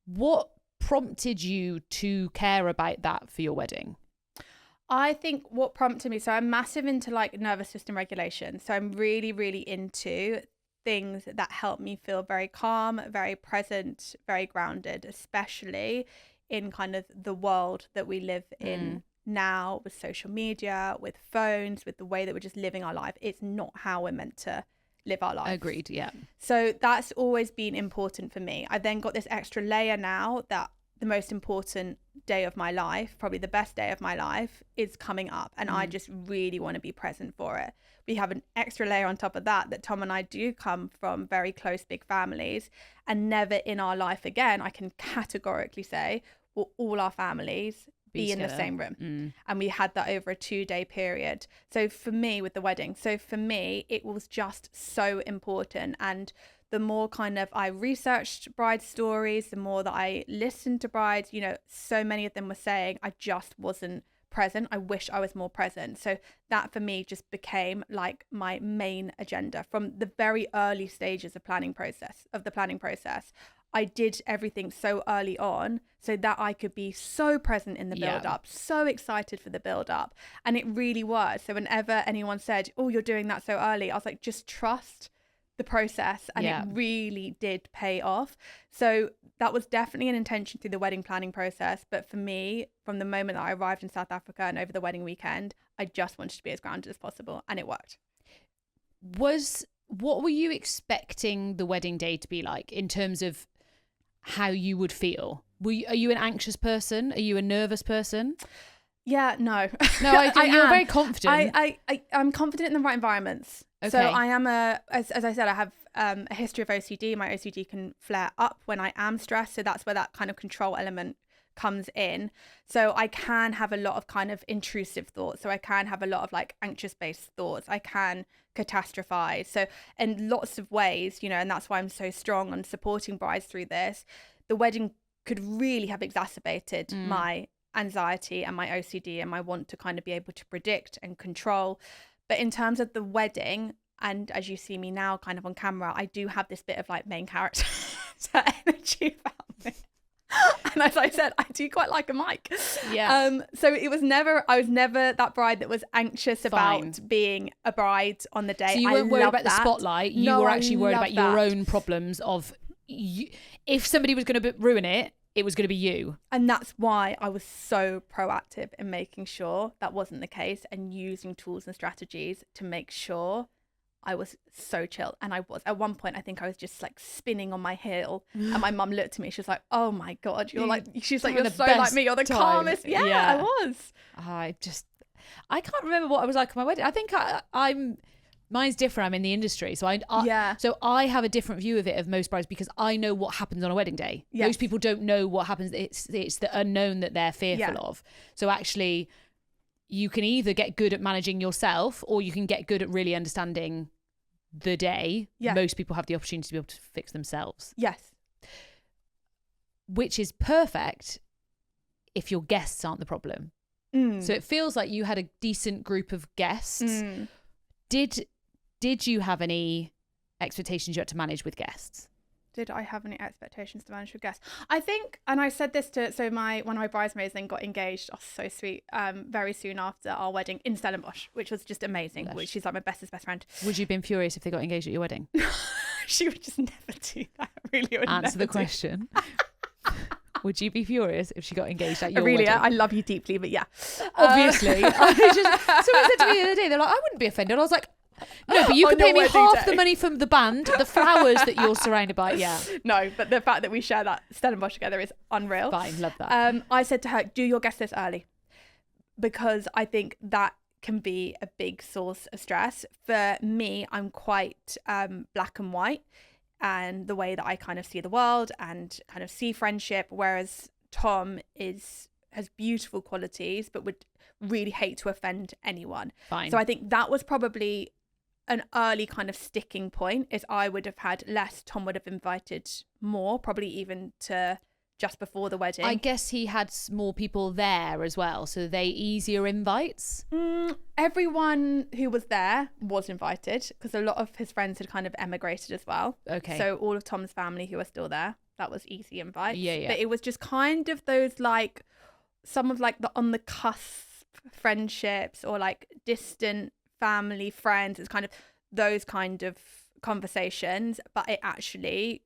What prompted you to care about that for your wedding? I think what prompted me, so I'm massive into like nervous system regulation. So I'm really, really into things that help me feel very calm, very present, very grounded, especially in kind of the world that we live in now, with social media, with phones, with the way that we're just living our life. It's not how we're meant to live our lives. Agreed, yeah. So that's always been important for me. I then got this extra layer now that the most important day of my life, probably the best day of my life, is coming up, and I just really want to be present for it. We have an extra layer on top of that Tom and I do come from very close big families, and never in our life again, I can categorically say, will all our families be in the same room. And we had that over a 2-day period. So for me, with the wedding, it was just so important. And the more kind of I researched bride stories, the more that I listened to brides, you know, so many of them were saying, I just wasn't present. I wish I was more present. So that for me just became like my main agenda from the very early stages of the planning process. I did everything so early on so that I could be so present in the build up, so excited for the build up. And it really was. So whenever anyone said, oh, you're doing that so early, I was like, just trust the process. And it really did pay off. So that was definitely an intention through the wedding planning process. But for me, from the moment that I arrived in South Africa and over the wedding weekend, I just wanted to be as grounded as possible. And it worked. What were you expecting the wedding day to be like in terms of how you would feel? Are you an anxious person? Are you a nervous person? Yeah, no. No, you're very confident. I'm confident in the right environments. Okay. So I am as I said, I have a history of OCD. My OCD can flare up when I am stressed. So that's where that kind of control element comes in. So I can have a lot of kind of intrusive thoughts. So I can have a lot of like anxious based thoughts. I can catastrophize. So in lots of ways, you know, and that's why I'm so strong on supporting brides through this. The wedding could really have exacerbated my anxiety and my OCD and my want to kind of be able to predict and control. But in terms of the wedding, and as you see me now kind of on camera, I do have this bit of like main character energy about me. And as I said, I do quite like a mic. Yeah. So I was never that bride that was anxious about being a bride on the day. So you weren't worried about the spotlight. You were actually worried about your own problems of if somebody was going to ruin it, it was going to be you. And that's why I was so proactive in making sure that wasn't the case and using tools and strategies to make sure I was so chill. And I was. At one point, I think I was just like spinning on my heel. And my mum looked at me. She was like, oh my God, you're so like me. You're the calmest. Yeah, I was. I can't remember what I was like at my wedding. I think mine's different. I'm in the industry. So I have a different view of it of most brides because I know what happens on a wedding day. Yes. Most people don't know what happens. It's the unknown that they're fearful of. So actually, you can either get good at managing yourself or you can get good at really understanding the day. Yeah. Most people have the opportunity to be able to fix themselves. Yes. Which is perfect if your guests aren't the problem. So it feels like you had a decent group of guests. Did you have any expectations you had to manage with guests? Did I have any expectations to manage with guests? I think, and I said this one of my bridesmaids then got engaged. Oh, so sweet. Very soon after our wedding in Stellenbosch, which was just amazing. Which she's like my best friend. Would you have been furious if they got engaged at your wedding? She would just never do that. Really would answer the question. Would you be furious if she got engaged at your wedding? Aurelia, I love you deeply, but yeah. Obviously. Someone said to me the other day, they're like, I wouldn't be offended. I was like, no, but you can pay me half the money from the band, the flowers that you're surrounded by. Yeah. No, but the fact that we share that Stellenbosch together is unreal. Fine, love that. I said to her, do your guest list early. Because I think that can be a big source of stress. For me, I'm quite black and white. And the way that I kind of see the world and kind of see friendship, whereas Tom has beautiful qualities, but would really hate to offend anyone. Fine. So I think that was probably an early kind of sticking point, is I would have had less, Tom would have invited more, probably even to just before the wedding. I guess he had more people there as well, so they easier invites? Everyone who was there was invited because a lot of his friends had kind of emigrated as well. Okay. So all of Tom's family who are still there, that was easy invites. Yeah. But it was just kind of those like, some of like the on the cusp friendships or like distant family friends. It's kind of those kind of conversations, but it actually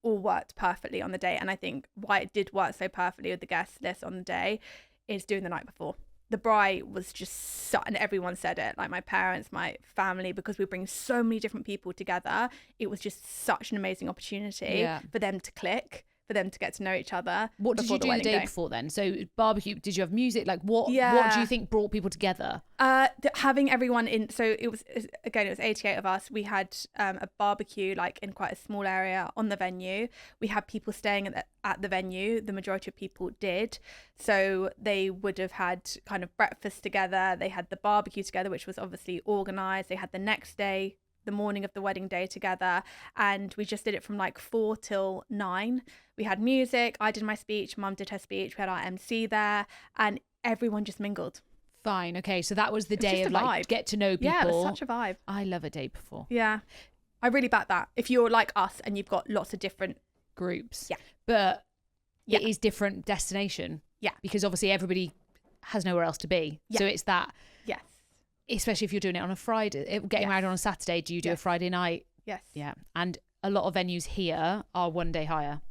all worked perfectly on the day. And I think why it did work so perfectly with the guest list on the day is doing the night before. The bride was just and everyone said it, like my parents, my family, because we bring so many different people together. It was just such an amazing opportunity for them to click for them to get to know each other. What did you do the day before then? So barbecue, did you have music? Like what do you think brought people together? Having everyone in, so it was 88 of us. We had a barbecue like in quite a small area on the venue. We had people staying at the venue. The majority of people did. So they would have had kind of breakfast together. They had the barbecue together, which was obviously organised. They had the next day, the morning of the wedding day together, and we just did it from like 4 till 9. We had music, I did my speech, Mum did her speech, we had our MC there, and everyone just mingled. Fine, okay, so that was the day of like get to know people. Yeah, it was such a vibe. I love a day before. Yeah, I really back that. If you're like us and you've got lots of different groups, yeah, but it is different destination, yeah, because obviously everybody has nowhere else to be, so it's that, yes. Especially if you're doing it on a Friday, getting married on a Saturday, do you do a Friday night? Yes. Yeah. And a lot of venues here are one day higher,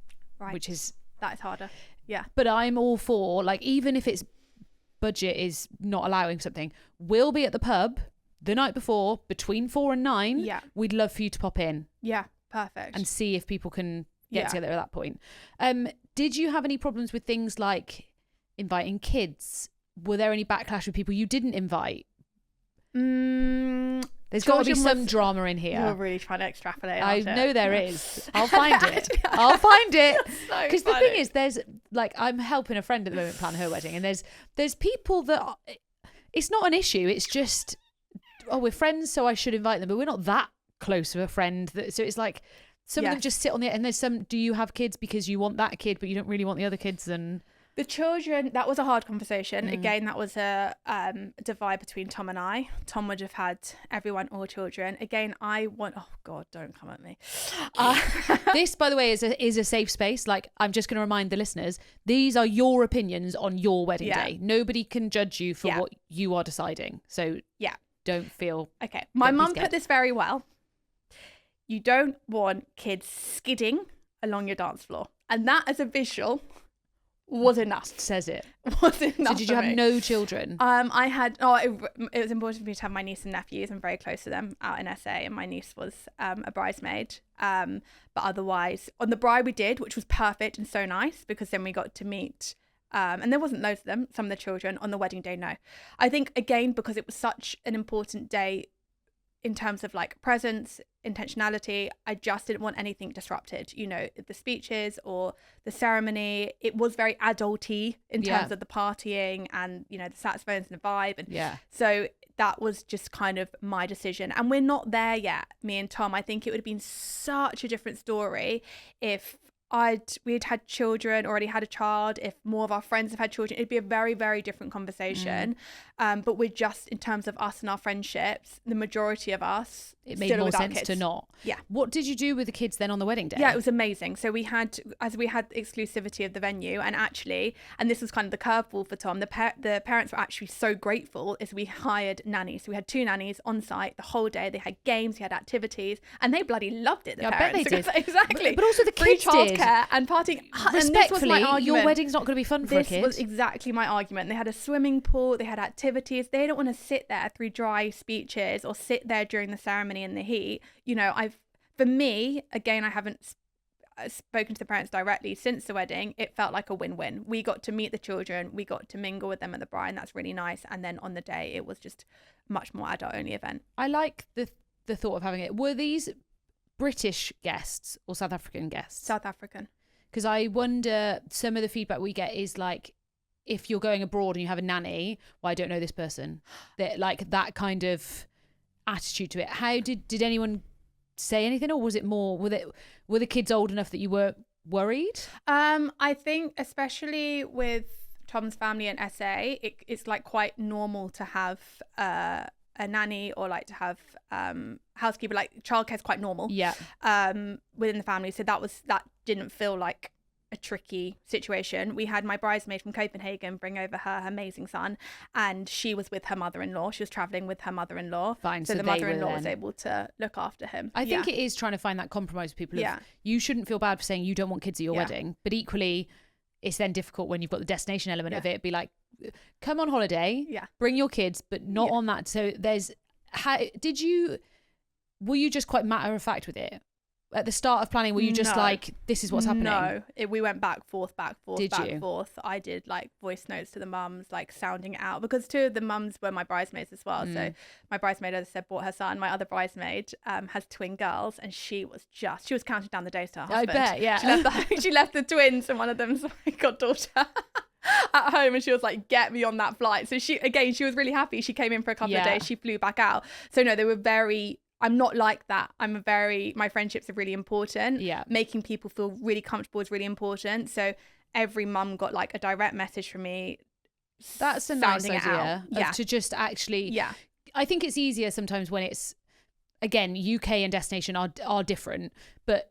which is... That is harder. Yeah. But I'm all for, like, even if it's budget is not allowing something, we'll be at the pub the night before between 4 and 9. Yeah. We'd love for you to pop in. Yeah. Perfect. And see if people can get together at that point. Did you have any problems with things like inviting kids? Were there any backlash with people you didn't invite? There's got to be some drama in here. You're really trying to extrapolate. I know there is. I'll find it. I'll find it. Because the thing is, there's like, I'm helping a friend at the moment plan her wedding, and there's people that it's not an issue. It's just, we're friends, so I should invite them, but we're not that close of a friend. So it's like some of them just sit on the, and there's some. Do you have kids because you want that kid, but you don't really want the other kids? And the children, that was a hard conversation. Again, that was a divide between Tom and I. Tom would have had everyone, all children. Again, I want, oh God, don't come at me. This, by the way, is a safe space. Like, I'm just going to remind the listeners, these are your opinions on your wedding day. Nobody can judge you for what you are deciding. So don't feel... Okay. My mum put this very well. You don't want kids skidding along your dance floor. And that as a visual... was enough. Says it. Was enough. So did you have no children? I had, it was important for me to have my niece and nephews. I'm very close to them out in SA, and my niece was a bridesmaid. But otherwise, on the bride we did, which was perfect and so nice, because then we got to meet, and there wasn't loads of them, some of the children. On the wedding day, no. I think, again, because it was such an important day in terms of like presence, intentionality, I just didn't want anything disrupted. You know, the speeches or the ceremony, it was very adulty in terms of the partying and, you know, the saxophones and the vibe. And so that was just kind of my decision. And we're not there yet, me and Tom. I think it would have been such a different story if we'd had children, already had a child. If more of our friends have had children, it'd be a very, very different conversation. But we're just, in terms of us and our friendships, the majority of us, it made more sense kids. To not. Yeah. What did you do with the kids then on the wedding day? Yeah, it was amazing. So we had exclusivity of the venue, and actually, and this was kind of the curveball for Tom, the parents were actually so grateful as we hired nannies. So we had 2 nannies on site the whole day. They had games, we had activities, and they bloody loved it. The parents. I bet they did. Exactly. But also the kids did. And partying. Respectfully, and this was my argument. Your wedding's not going to be fun for a kid. This was exactly my argument. They had a swimming pool, they had activities. They don't want to sit there through dry speeches or sit there during the ceremony in the heat. You know, for me, again, I haven't spoken to the parents directly since the wedding. It felt like a win-win. We got to meet the children, we got to mingle with them at the bride, and that's really nice. And then on the day, it was just much more adult-only event. I like the thought of having it. Were these British guests or South African guests? South African. Because I wonder, some of the feedback we get is like, if you're going abroad and you have a nanny, well, I don't know this person. That like that kind of attitude to it. How did anyone say anything, or was it more? Were the kids old enough that you were worried? I think especially with Tom's family in SA, it's like quite normal to have a nanny or like to have housekeeper. Like childcare is quite normal. Yeah. Within the family, so that didn't feel like a tricky situation. We had my bridesmaid from Copenhagen bring over her amazing son, and she was with her mother-in-law. She was traveling with her mother-in-law. Fine. So the mother-in-law was able to look after him. I think it is trying to find that compromise with people. You shouldn't feel bad for saying you don't want kids at your wedding, but equally it's then difficult when you've got the destination element of it. Be like, come on holiday, bring your kids, but not on that. So were you just quite matter of fact with it? at the start of planning, were you just No. like, this is what's happening? No, we went back, forth, Did back, you? forth. I did like voice notes to the mums, like sounding it out, because 2 of the mums were my bridesmaids as well. So my bridesmaid, as I said, bought her son. My other bridesmaid has twin girls, and she was counting down the days to her husband. I bet, yeah. She left the twins and one of them's my goddaughter at home, and she was like, get me on that flight. So she was really happy. She came in for a couple of days. She flew back out. So no, they were very... I'm not like that. My friendships are really important. Yeah. Making people feel really comfortable is really important. So every mum got like a direct message from me. That's a nice sounding it idea. out. To just actually... Yeah. I think it's easier sometimes when it's, again, UK and destination are different. But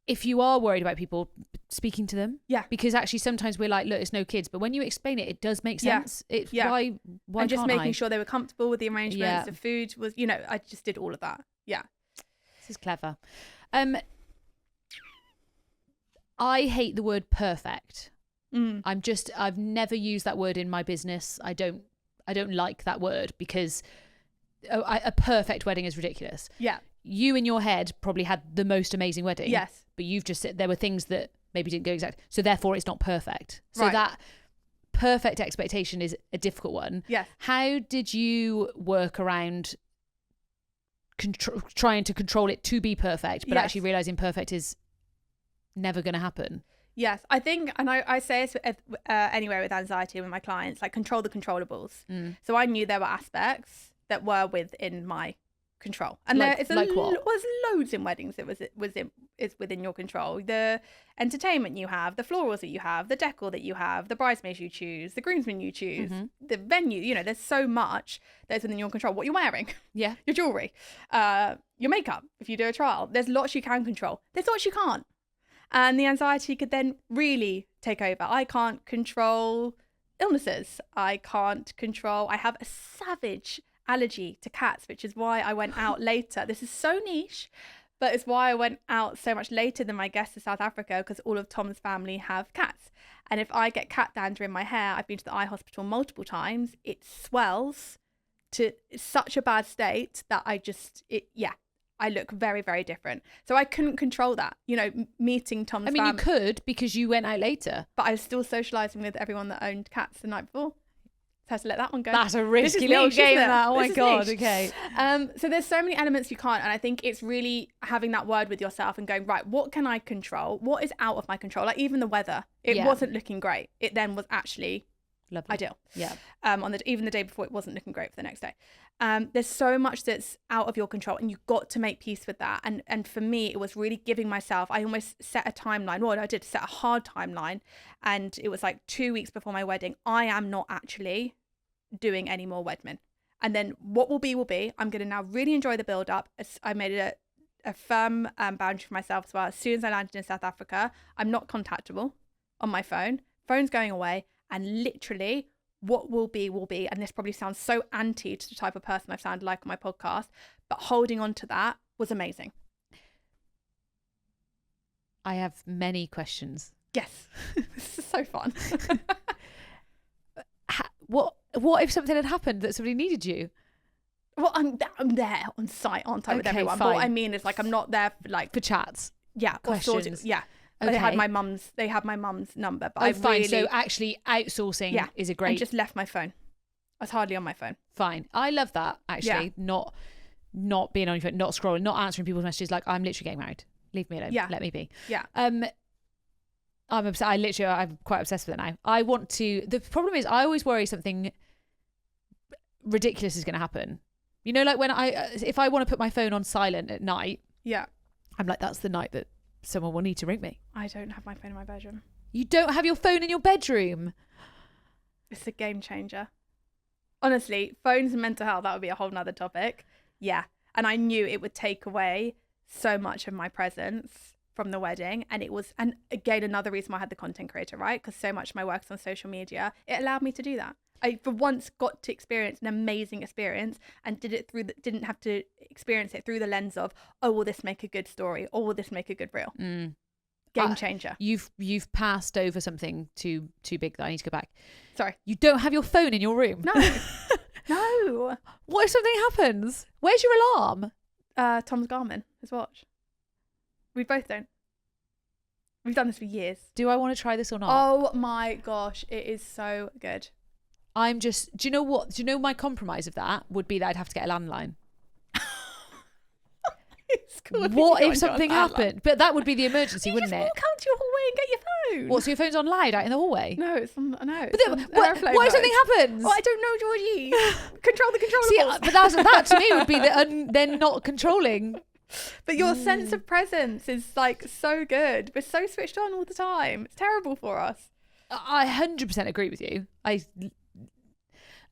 if you are worried about people, speaking to them. Yeah. Because actually sometimes we're like, look, it's no kids. But when you explain it, it does make sense. Why and just can't making I? sure they were comfortable with the arrangements. Yeah. The food was, I just did all of that. Yeah. This is clever. I hate the word perfect. I've never used that word in my business. I don't like that word because a perfect wedding is ridiculous. Yeah. You in your head probably had the most amazing wedding. Yes. But you've just said there were things that maybe didn't go exactly. So therefore it's not perfect. So Right. that perfect expectation is a difficult one. Yes. How did you work around trying to control it to be perfect, but Yes. actually realizing perfect is never going to happen? Yes, I think, and I say this anywhere with anxiety with my clients, like control the controllables. So I knew there were aspects that were within my control, and Like what? was loads in weddings that is within your control. The entertainment you have, the florals that you have, the decor that you have, the bridesmaids you choose, the groomsmen you choose, the venue. There's so much that's within your control. What you're wearing, Yeah. your jewelry, your makeup. If you do a trial, there's lots you can control. There's lots you can't. And the anxiety could then really take over. I can't control illnesses. I have a savage allergy to cats, which is why I went out later. This is so niche, but it's why I went out so much later than my guests to South Africa, because all of Tom's family have cats. And if I get cat dander in my hair, I've been to the eye hospital multiple times, it swells to such a bad state that I look very, very different. So I couldn't control that, meeting Tom's family. You could because you went out later. But I was still socialising with everyone that owned cats the night before. So I had to let that one go. That's a risky little niche, game, isn't it? that. Oh my This is God, niche. okay. So there's so many elements you can't. And I think it's really having that word with yourself and going, right, what can I control? What is out of my control? Like even the weather, it wasn't looking great. It then was actually Lovely. ideal. Yeah. Even the day before, it wasn't looking great for the next day. There's so much that's out of your control, and you've got to make peace with that. And for me, it was really giving myself, I almost set a timeline. Well, I did set a hard timeline, and it was like 2 weeks before my wedding. I am not actually doing any more Wedmen. And then what will be, will be. I'm going to now really enjoy the build up. I made it a firm boundary for myself as well. As soon as I landed in South Africa, I'm not contactable on my phone. Phone's going away, and literally what will be, will be. And this probably sounds so anti to the type of person I've sounded like on my podcast, but holding on to that was amazing. I have many questions. Yes. This is so fun. What if something had happened that somebody needed you? Well, I'm there on site, aren't I, with Okay, everyone? fine. But what I mean is, like, I'm not there for, like, For chats? yeah, questions. Yeah. Okay. They had my mum's number, but Oh, I fine. really, So actually outsourcing is a great... and just left my phone. I was hardly on my phone. Fine. I love that, actually. Yeah. Not being on your phone, not scrolling, not answering people's messages like, I'm literally getting married. Leave me alone. Yeah. Let me be. Yeah. I'm obsessed. I'm quite obsessed with it now. I want to... The problem is I always worry something ridiculous is going to happen. Like when if I want to put my phone on silent at night, Yeah. I'm like, that's the night that someone will need to ring me. I don't have my phone in my bedroom. You don't have your phone in your bedroom? It's a game changer. Honestly, phones and mental health, that would be a whole nother topic. Yeah. And I knew it would take away so much of my presence from the wedding. And again, another reason why I had the content creator, right? Because so much of my work is on social media. It allowed me to do that. I, for once, got to experience an amazing experience and didn't have to experience it through the lens of, oh, will this make a good story? Or will this make a good reel? Game changer. You've passed over something too big that I need to go back. Sorry. You don't have your phone in your room? No. No. What if something happens? Where's your alarm? Tom's Garmin, his watch. We both don't. We've done this for years. Do I want to try this or not? Oh my gosh, it is so good. I'm just, do you know what? Do you know my compromise of that would be that I'd have to get a landline. What if something happened? But that would be the emergency, wouldn't it? Walk out to your hallway and get your phone. What, so your phone's on loud out in the hallway? No, it's on, no. But then, what if something happens? Oh, I don't know, Georgie. Control the controllables. See, but that to me would be then not controlling. But your sense of presence is like so good. We're so switched on all the time. It's terrible for us. I 100% agree with you.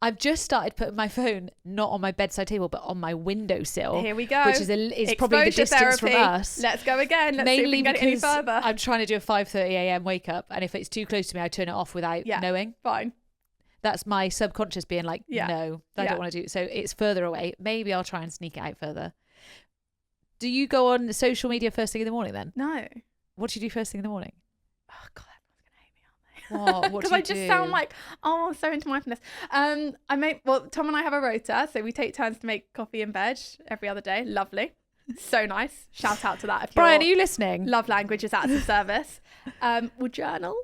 I've just started putting my phone not on my bedside table, but on my windowsill. Here we go. Which is probably the distance from us. Let's go again. Let's Mainly see if we can get it any because further. I'm trying to do a 5:30 a.m. wake up, and if it's too close to me, I turn it off without knowing. Fine. That's my subconscious being like, no, I don't want to do it. So it's further away. Maybe I'll try and sneak it out further. Do you go on social media first thing in the morning then? No. What do you do first thing in the morning? Oh God, everyone's gonna hate me, aren't they? What Because I just sound like, I'm so into mindfulness. Tom and I have a rota, so we take turns to make coffee in bed every other day. Lovely. So nice. Shout out to that. If Brian, are you listening? Love language is at the service. We'll journal.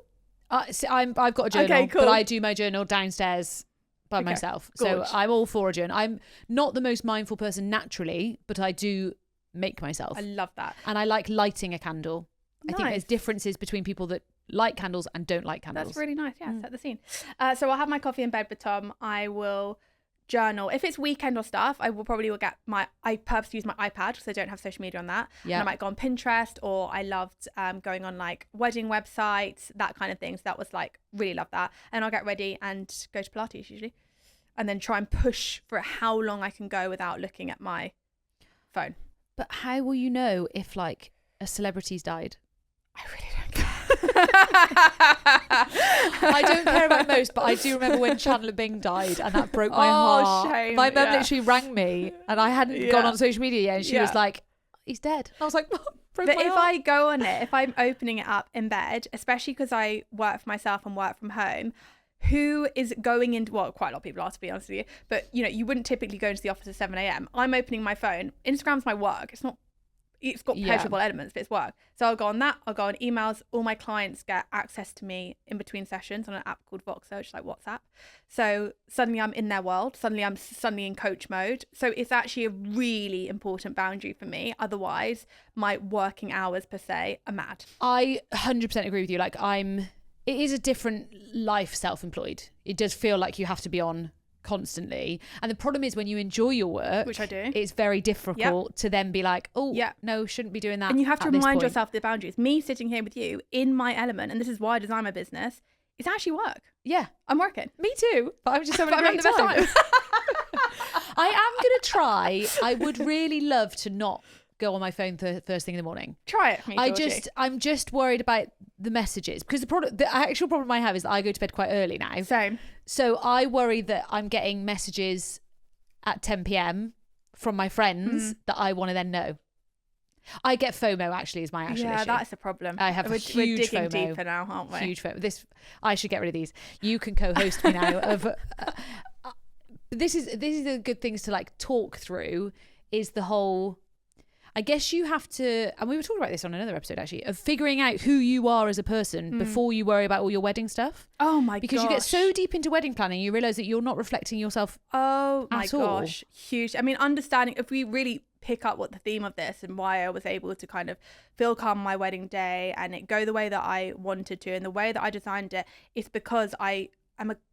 I've got a journal, Okay, cool. but I do my journal downstairs by myself. Gorge. So I'm all for a journal. I'm not the most mindful person naturally, but I do make myself. I love that. And I like lighting a candle. I think there's differences between people that like candles and don't like candles. That's really nice. Yeah, set the scene. So I'll have my coffee in bed with Tom. I will journal. If it's weekend or stuff, I purposely use my iPad because I don't have social media on that. Yeah. And I might go on Pinterest, or I loved going on like wedding websites, that kind of thing. So that was like, really love that. And I'll get ready and go to Pilates usually. And then try and push for how long I can go without looking at my phone. But how will you know if like a celebrity's died? I really don't care. I don't care about most, but I do remember when Chandler Bing died, and that broke my heart. Shame. My mum literally rang me, and I hadn't gone on social media yet, and she was like, he's dead. I was like, but if I go on it, if I'm opening it up in bed, especially because I work for myself and work from home, who is going into, well, quite a lot of people are, to be honest with you, but you know, you wouldn't typically go into the office at 7 a.m. I'm opening my phone. Instagram's my work. It's got pleasurable elements, but it's work. So I'll go on that. I'll go on emails. All my clients get access to me in between sessions on an app called Voxer, which is like WhatsApp. So suddenly I'm in their world. Suddenly I'm in coach mode. So it's actually a really important boundary for me. Otherwise, my working hours per se are mad. I 100% agree with you. Like it is a different life self-employed. It does feel like you have to be on constantly, and the problem is when you enjoy your work, which I do, it's very difficult to then be like, no, shouldn't be doing that. And you have to remind yourself the boundaries. Me sitting here with you in my element, and this is why I design my business, it's actually work. I'm working. Me too, but I'm just having a great time. I am gonna try. I would really love to not go on my phone first thing in the morning. Try it. I'm just worried about the messages, because the actual problem I have is that I go to bed quite early now. Same. So I worry that I'm getting messages at 10 p.m. from my friends that I want to then know. I get FOMO, actually, is my actual issue. Yeah, that's a problem. I have huge FOMO. We're digging deeper now, aren't we? Huge FOMO. I should get rid of these. You can co-host me now. This is the good things to like talk through, is the whole, I guess you have to, and we were talking about this on another episode actually, of figuring out who you are as a person before you worry about all your wedding stuff. Oh my gosh. Because you get so deep into wedding planning, you realise that you're not reflecting yourself at all. Huge. I mean, understanding, if we really pick up what the theme of this and why I was able to kind of feel calm on my wedding day and it go the way that I wanted to and the way that I designed it, it's because I'm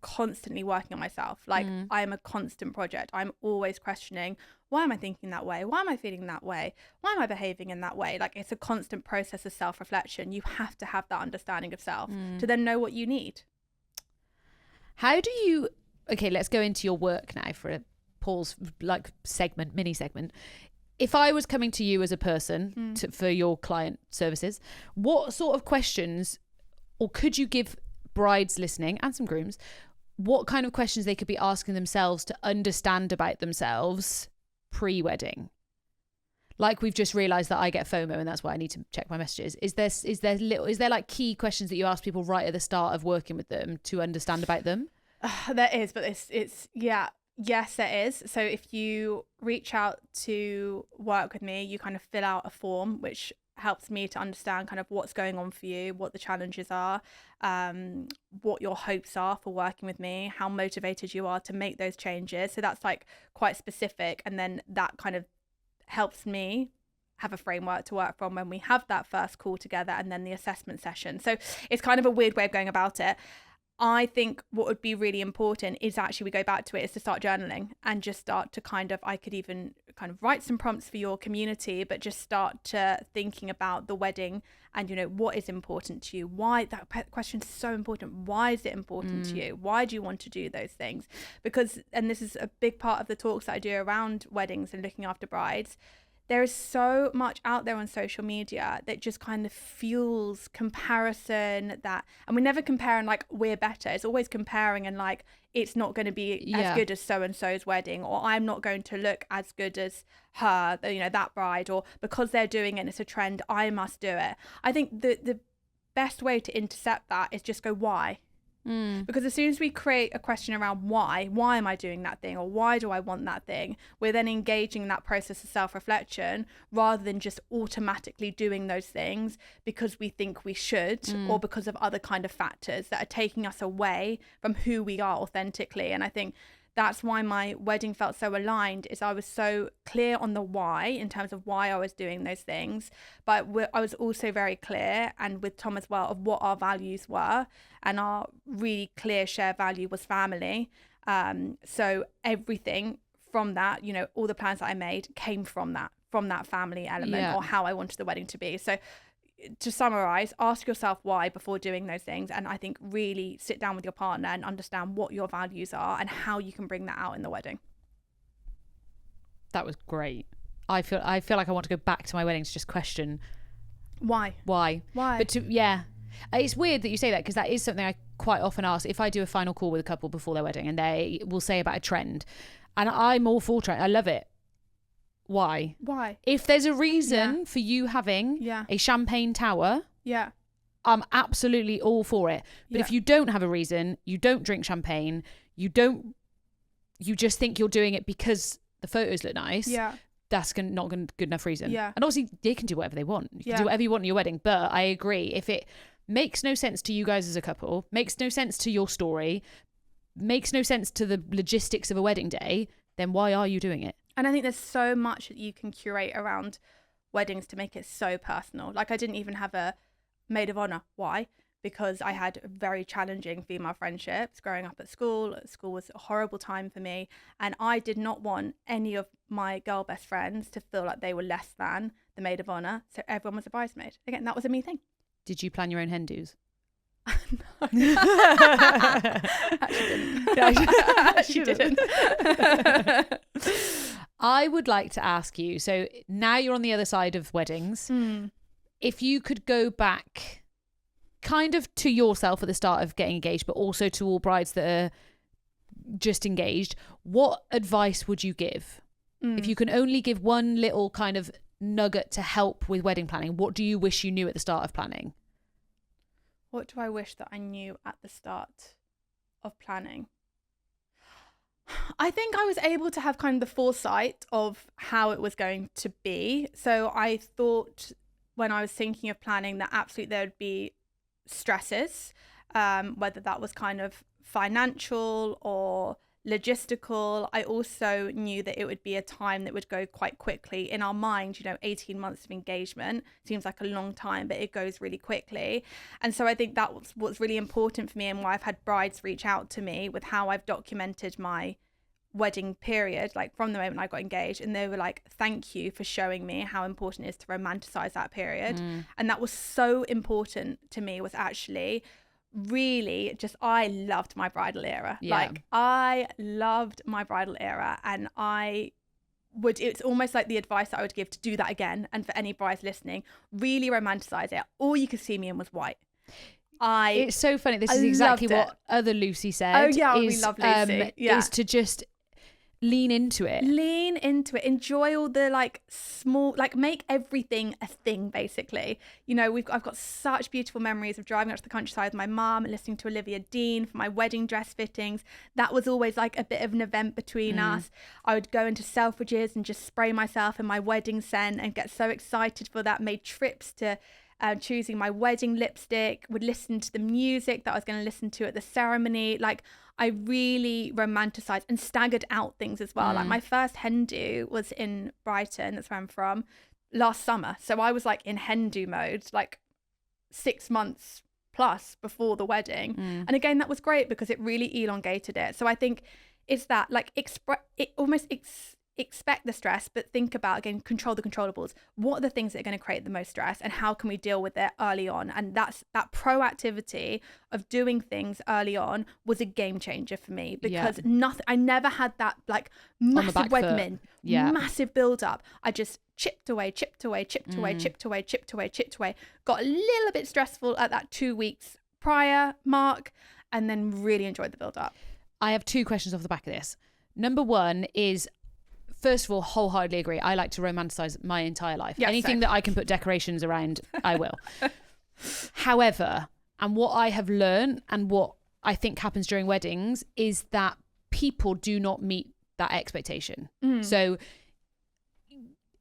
constantly working on myself. Like I am a constant project. I'm always questioning, why am I thinking that way? Why am I feeling that way? Why am I behaving in that way? Like it's a constant process of self-reflection. You have to have that understanding of self to then know what you need. How do you, okay, let's go into your work now for a pause, like mini segment. If I was coming to you as a person for your client services, what sort of questions, or could you give brides listening and some grooms, what kind of questions they could be asking themselves to understand about themselves pre-wedding? Like we've just realised that I get FOMO and that's why I need to check my messages. Is there like key questions that you ask people right at the start of working with them to understand about them? There is, but it's yes, there is. So if you reach out to work with me, you kind of fill out a form, which helps me to understand kind of what's going on for you, what the challenges are, what your hopes are for working with me, how motivated you are to make those changes. So that's like quite specific. And then that kind of helps me have a framework to work from when we have that first call together and then the assessment session. So it's kind of a weird way of going about it. I think what would be really important is actually, we go back to it, is to start journaling and just start to kind of, I could even kind of write some prompts for your community, but just start to thinking about the wedding and, you know, what is important to you? Why, that question is so important. Why is it important to you? Why do you want to do those things? Because, and this is a big part of the talks that I do around weddings and looking after brides, there is so much out there on social media that just kind of fuels comparison, that, and we're never comparing like we're better. It's always comparing and like, it's not going to be as good as so-and-so's wedding, or I'm not going to look as good as her, you know, that bride, or because they're doing it and it's a trend, I must do it. I think the best way to intercept that is just go, why? Because as soon as we create a question around why am I doing that thing, or why do I want that thing, we're then engaging in that process of self-reflection rather than just automatically doing those things because we think we should, or because of other kind of factors that are taking us away from who we are authentically. And I think that's why my wedding felt so aligned, is I was so clear on the why in terms of why I was doing those things. But I was also very clear, and with Tom as well, of what our values were. And our really clear shared value was family. So everything from that, you know, all the plans that I made came from that family element, or how I wanted the wedding to be. So to summarize, ask yourself why before doing those things, and I think really sit down with your partner and understand what your values are and how you can bring that out in the wedding. That was great. I feel like I want to go back to my wedding to just question why. But it's weird that you say that, because that is something I quite often ask if I do a final call with a couple before their wedding, and they will say about a trend, and I'm all for trend. I love it. Why? If there's a reason for you having a champagne tower, I'm absolutely all for it. But if you don't have a reason, you don't drink champagne, you just think you're doing it because the photos look nice, that's not good enough reason. And obviously they can do whatever they want. You can do whatever you want in your wedding. But I agree, if it makes no sense to you guys as a couple, makes no sense to your story, makes no sense to the logistics of a wedding day, then why are you doing it? And I think there's so much that you can curate around weddings to make it so personal. Like, I didn't even have a maid of honor. Why? Because I had very challenging female friendships growing up at school. School was a horrible time for me. And I did not want any of my girl best friends to feel like they were less than the maid of honor. So everyone was a bridesmaid. Again, that was a me thing. Did you plan your own hen do's? No. Actually didn't. I would like to ask you, so now you're on the other side of weddings, if you could go back kind of to yourself at the start of getting engaged, but also to all brides that are just engaged, what advice would you give? If you can only give one little kind of nugget to help with wedding planning, what do you wish you knew at the start of planning? What do I wish that I knew at the start of planning? I think I was able to have kind of the foresight of how it was going to be. So I thought when I was thinking of planning that absolutely there would be stresses, whether that was kind of financial or logistical. I also knew that it would be a time that would go quite quickly. In our mind, 18 months of engagement seems like a long time, but it goes really quickly. And so I think that was what's really important for me, and why I've had brides reach out to me with how I've documented my wedding period, like from the moment I got engaged, and they were like, thank you for showing me how important it is to romanticize that period. And that was so important to me, was actually really just, I loved my bridal era. Like, I loved my bridal era, and it's almost like the advice that I would give to do that again. And for any brides listening, really romanticize it. All you could see me in was white. It's so funny. This is exactly what other Lucy said. Oh yeah, we love Lucy. Is to just lean into it. Enjoy all the like small, like make everything a thing basically. You know, I've got such beautiful memories of driving out to the countryside with my mum and listening to Olivia Dean for my wedding dress fittings. That was always like a bit of an event between us. I would go into Selfridges and just spray myself in my wedding scent and get so excited for that. Made trips to choosing my wedding lipstick, would listen to the music that I was going to listen to at the ceremony. Like I really romanticized and staggered out things as well. Like my first hen do was in Brighton, that's where I'm from, last summer. So I was like in hen do mode, like 6 months plus before the wedding. And again, that was great because it really elongated it. So I think it's that like expect the stress, but think about, again, control the controllables. What are the things that are going to create the most stress and how can we deal with it early on? And that proactivity of doing things early on was a game changer for me, because I never had that like massive wedman, massive build up. I just chipped away, got a little bit stressful at that 2 weeks prior mark, and then really enjoyed the build up. I have 2 questions off the back of this. Number one is, first of all, wholeheartedly agree. I like to romanticize my entire life. Yes, anything that I can put decorations around, I will. However, and what I have learned and what I think happens during weddings is that people do not meet that expectation. So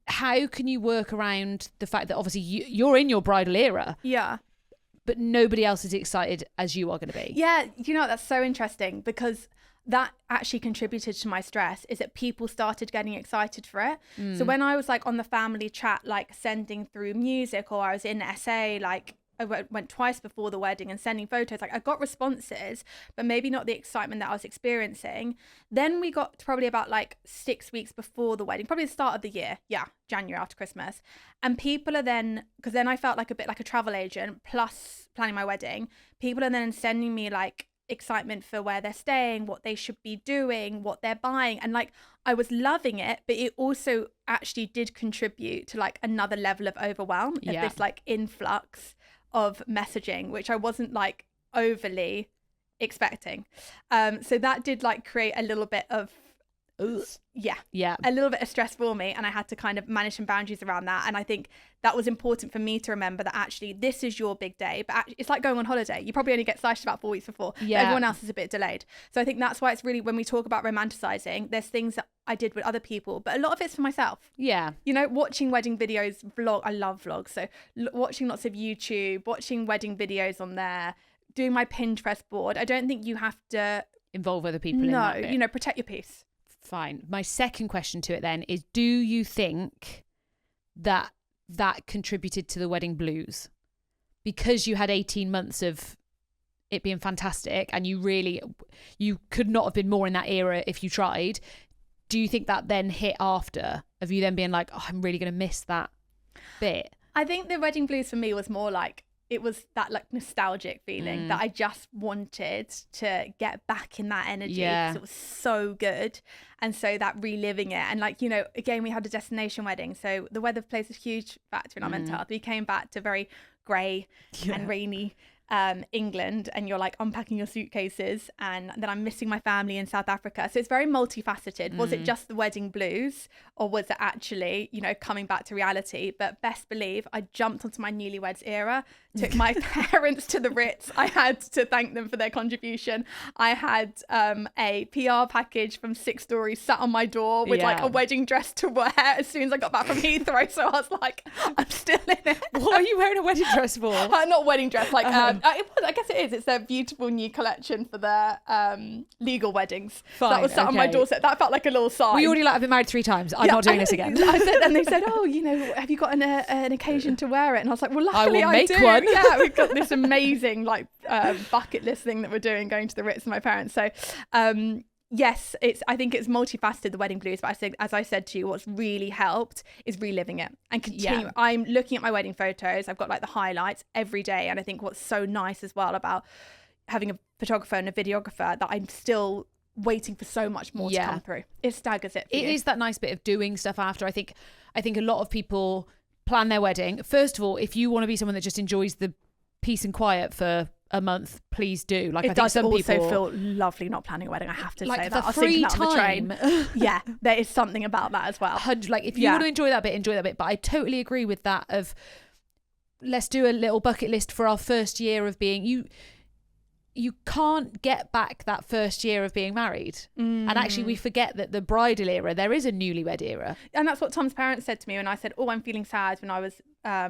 how can you work around the fact that obviously you're in your bridal era? Yeah. But nobody else is excited as you are going to be. Yeah, you know, that's so interesting, because that actually contributed to my stress, is that people started getting excited for it. So when I was like on the family chat, like sending through music, or I was in SA, like I went twice before the wedding and sending photos, like I got responses, but maybe not the excitement that I was experiencing. Then we got to probably about like 6 weeks before the wedding, probably the start of the year. Yeah, January after Christmas. And people are then, because then I felt like a bit like a travel agent plus planning my wedding. People are then sending me like excitement for where they're staying, what they should be doing, what they're buying, and like I was loving it, but it also actually did contribute to like another level of overwhelm of this like influx of messaging, which I wasn't like overly expecting. So that did like create a little bit of a little bit of stress for me, and I had to kind of manage some boundaries around that. And I think that was important for me to remember that actually this is your big day, but actually, it's like going on holiday. You probably only get slashed about 4 weeks before. Everyone else is a bit delayed. So I think that's why it's really, when we talk about romanticizing, there's things that I did with other people, but a lot of it's for myself. You know, watching wedding videos, I love vlogs, so watching lots of YouTube, watching wedding videos on there, doing my Pinterest board. I don't think you have to involve other people in that bit. You know, protect your peace. Fine. My second question to it then is, do you think that contributed to the wedding blues? Because you had 18 months of it being fantastic and you could not have been more in that era if you tried. Do you think that then hit after, of you then being like, oh, I'm really going to miss that bit? I think the wedding blues for me was more like, it was that like nostalgic feeling that I just wanted to get back in that energy, because it was so good. And so that reliving it, and like, you know, again, we had a destination wedding, so the weather plays a huge factor in our mental health. We came back to very grey and rainy England, and you're like unpacking your suitcases, and then I'm missing my family in South Africa. So it's very multifaceted. Was it just the wedding blues, or was it actually, you know, coming back to reality? But best believe I jumped onto my newlyweds era, took my parents to the Ritz. I had to thank them for their contribution. I had a PR package from 6 Stories sat on my door with like a wedding dress to wear as soon as I got back from Heathrow. So I was like, I'm still in it. What are you wearing a wedding dress for? Not wedding dress, like I guess it is. It's their beautiful new collection for their legal weddings. Fine, that was sat on my doorstep. That felt like a little sign. We already like, I've been married 3 times. I'm not doing this again. I said, and they said, oh, you know, have you got an occasion to wear it? And I was like, well, luckily I will make do. one. Yeah, we've got this amazing like bucket list thing that we're doing, going to the Ritz with my parents. So yes, I think it's multifaceted, the wedding blues, but I think, as I said to you, what's really helped is reliving it and continue. I'm looking at my wedding photos. I've got like the highlights every day, and I think what's so nice as well about having a photographer and a videographer, that I'm still waiting for so much more to come through. It staggers it. It is that nice bit of doing stuff after. I think a lot of people plan their wedding. First of all, if you want to be someone that just enjoys the peace and quiet for a month, please do. Like, It I think does some also people feel lovely not planning a wedding. I have to like say the that. I was free thinking that on the train. time. Yeah, there is something about that as well. Like, if you want to enjoy that bit. But I totally agree with that. Of let's do a little bucket list for our first year of being you can't get back that first year of being married. And actually we forget that the bridal era, there is a newlywed era. And that's what Tom's parents said to me when I said, oh, I'm feeling sad, when I was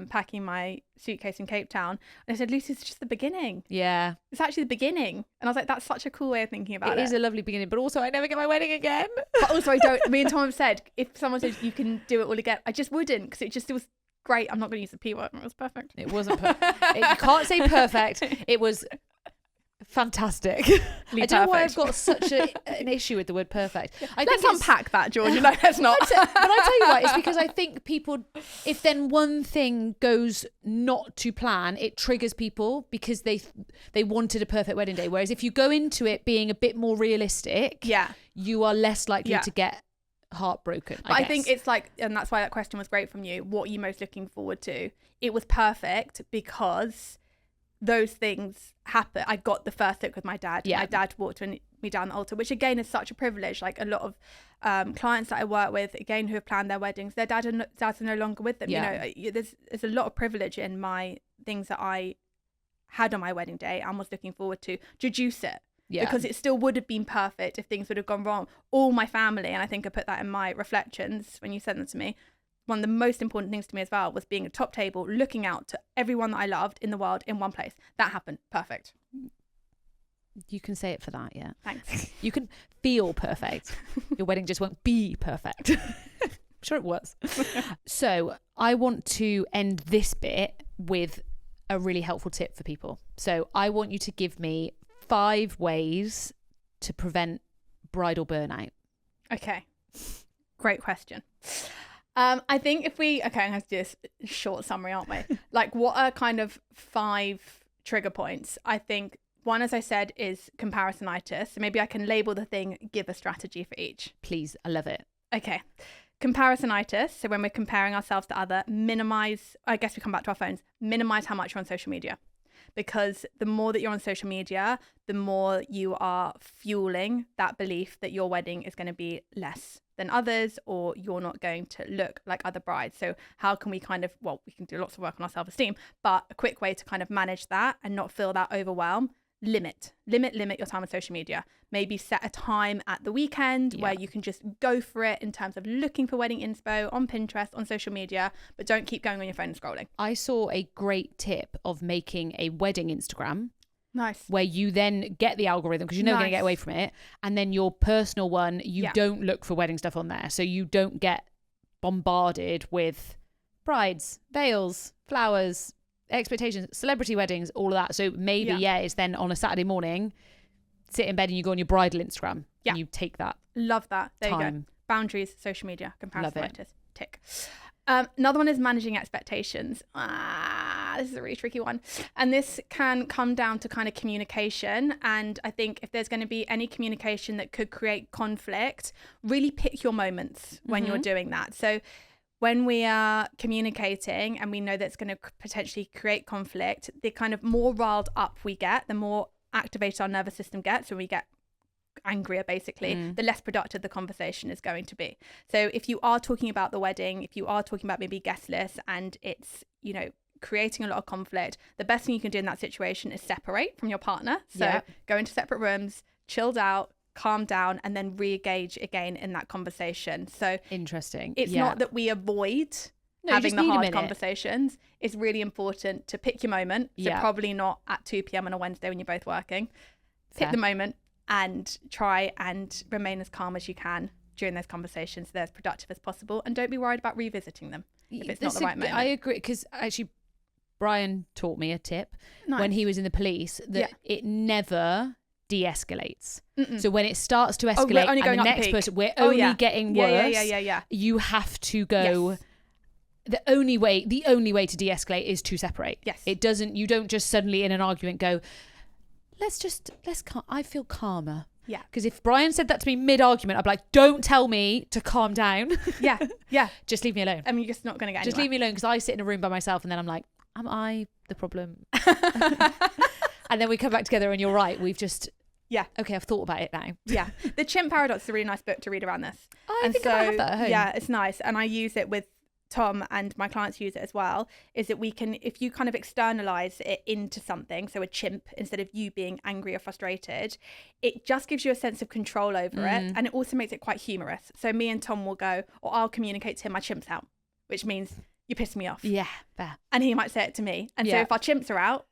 packing my suitcase in Cape Town. And they said, Lucy, it's just the beginning. Yeah. It's actually the beginning. And I was like, that's such a cool way of thinking about it. It is a lovely beginning, but also I never get my wedding again. But also me and Tom have said, if someone says you can do it all again, I just wouldn't, because it was great. I'm not going to use the P word. It was perfect. It wasn't perfect. You can't say perfect. It was fantastic. I don't know why I've got such an issue with the word perfect. Let's unpack that, George. No, let's not. But I tell you what, it's because I think people, if then one thing goes not to plan, it triggers people because they wanted a perfect wedding day. Whereas if you go into it being a bit more realistic, you are less likely to get heartbroken. I think it's like, and that's why that question was great from you. What are you most looking forward to? It was perfect because those things happen. I got the first look with my dad. My dad walked me down the altar, which again is such a privilege. Like a lot of clients that I work with, again, who have planned their weddings, their dads are no longer with them. You know, there's a lot of privilege in my things that I had on my wedding day and was looking forward to reduce it. Because it still would have been perfect if things would have gone wrong. All my family, and I think I put that in my reflections when you sent them to me, one of the most important things to me as well was being a top table, looking out to everyone that I loved in the world in one place. That happened. Perfect. You can say it for that, yeah. Thanks. You can feel perfect. Your wedding just won't be perfect. I'm sure it was. So I want to end this bit with a really helpful tip for people. So I want you to give me 5 ways to prevent bridal burnout. Okay. Great question. I think I'm going to have to do this short summary, aren't we? Like, what are kind of 5 trigger points? I think one, as I said, is comparisonitis. So maybe I can label the thing, give a strategy for each. Please, I love it. Okay. Comparisonitis. So when we're comparing ourselves to other, minimize, I guess we come back to our phones, minimize how much you're on social media. Because the more that you're on social media, the more you are fueling that belief that your wedding is going to be less than others, or you're not going to look like other brides. So how can we we can do lots of work on our self-esteem, but a quick way to kind of manage that and not feel that overwhelm, limit your time on social media. Maybe set a time at the weekend where you can just go for it in terms of looking for wedding inspo on Pinterest, on social media, but don't keep going on your phone and scrolling. I saw a great tip of making a wedding Instagram. Nice. Where you then get the algorithm, because you're never going to get away from it. And then your personal one, you don't look for wedding stuff on there. So you don't get bombarded with brides, veils, flowers, expectations, celebrity weddings, all of that. So maybe, it's then on a Saturday morning, sit in bed and you go on your bridal Instagram and you take that. Love that. There you go. Boundaries, social media, comparisonitis. Tick. Another one is managing expectations. This is a really tricky one. And this can come down to kind of communication. And I think if there's going to be any communication that could create conflict, really pick your moments when you're doing that. So when we are communicating and we know that's going to potentially create conflict, the kind of more riled up we get, the more activated our nervous system gets, so we get angrier basically, the less productive the conversation is going to be. So if you are talking about the wedding, if you are talking about maybe guest lists and it's, creating a lot of conflict, the best thing you can do in that situation is separate from your partner. So go into separate rooms, chilled out, calm down, and then re-engage again in that conversation. So interesting. It's not that we avoid having the hard conversations. It's really important to pick your moment. So probably not at 2 p.m. on a Wednesday when you're both working. Pick the moment and try and remain as calm as you can during those conversations, so they're as productive as possible, and don't be worried about revisiting them if it's not the right moment. I agree, because actually Brian taught me a tip when he was in the police that it never de-escalates. So when it starts to escalate and the next person, we're only getting worse, you have to go. The only way to de-escalate is to separate. You don't just suddenly in an argument go, I feel calmer. Yeah. Because if Brian said that to me mid-argument, I'd be like, don't tell me to calm down. Yeah. Just leave me alone. I mean, you're just not going to get anywhere. Just leave me alone, because I sit in a room by myself and then I'm like, am I the problem? And then we come back together and you're right. We've just, Yeah. okay, I've thought about it now. Yeah. The Chimp Paradox is a really nice book to read around this. I think I might have that at home. Yeah, it's nice. And I use it with Tom, and my clients use it as well, is that we can, if you kind of externalize it into something, so a chimp, instead of you being angry or frustrated, it just gives you a sense of control over it. And it also makes it quite humorous. So me and Tom will go, or I'll communicate to him, my chimp's out, which means you piss me off. Yeah, fair. And he might say it to me. And so if our chimps are out,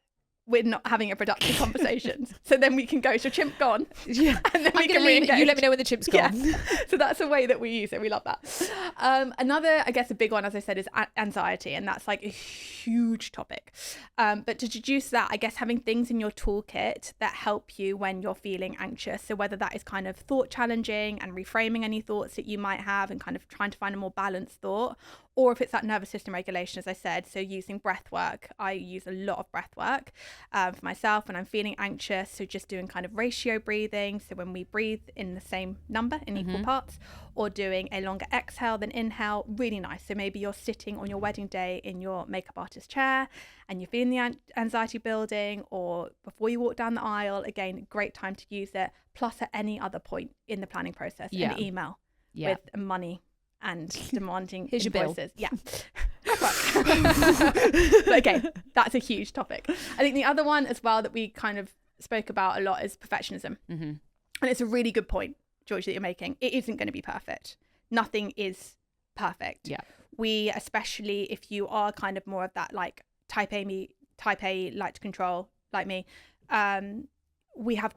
we're not having a productive conversation. So then we can go, so chimp gone. Yeah. And then we can leave, re-engage. you let me know when the chimp's gone. Yeah. So that's a way that we use it. We love that. Another, I guess, a big one, as I said, is anxiety. And that's like a huge topic. But to deduce that, I guess having things in your toolkit that help you when you're feeling anxious. So whether that is kind of thought challenging and reframing any thoughts that you might have and kind of trying to find a more balanced thought, or if it's that nervous system regulation, as I said, so using breath work. I use a lot of breath work for myself when I'm feeling anxious. So just doing kind of ratio breathing. So when we breathe in the same number in equal parts, or doing a longer exhale than inhale, really nice. So maybe you're sitting on your wedding day in your makeup artist chair and you're feeling the anxiety building, or before you walk down the aisle, again, great time to use it. Plus at any other point in the planning process, an email with money and demanding Here's invoices. Your bill. Yeah. But again, that's a huge topic. I think the other one as well that we kind of spoke about a lot is perfectionism. And it's a really good point, George, that you're making. It isn't going to be perfect. Nothing is perfect. Yeah. We, especially if you are kind of more of that like type A, like to control, like me, we have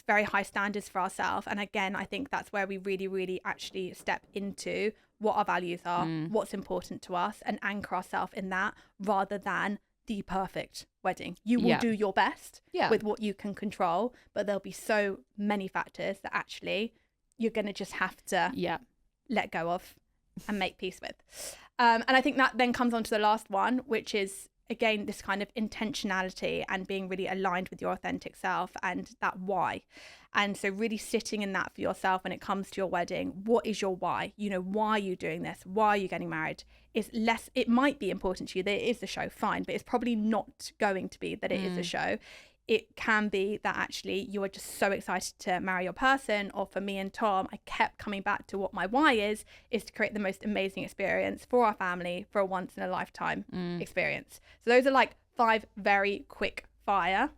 very high standards for ourselves. And again, I think that's where we really, really actually step into what our values are, what's important to us, and anchor ourselves in that rather than the perfect wedding. You will do your best with what you can control, but there'll be so many factors that actually you're going to just have to let go of and make peace with. And I think that then comes on to the last one, which is, again, this kind of intentionality and being really aligned with your authentic self and that why. And so really sitting in that for yourself when it comes to your wedding. What is your why? You know, why are you doing this? Why are you getting married? It might be important to you that it is the show, fine, but it's probably not going to be that it is a show. It can be that actually you are just so excited to marry your person. Or for me and Tom, I kept coming back to what my why is to create the most amazing experience for our family, for a once in a lifetime experience. So those are like 5 very quick fire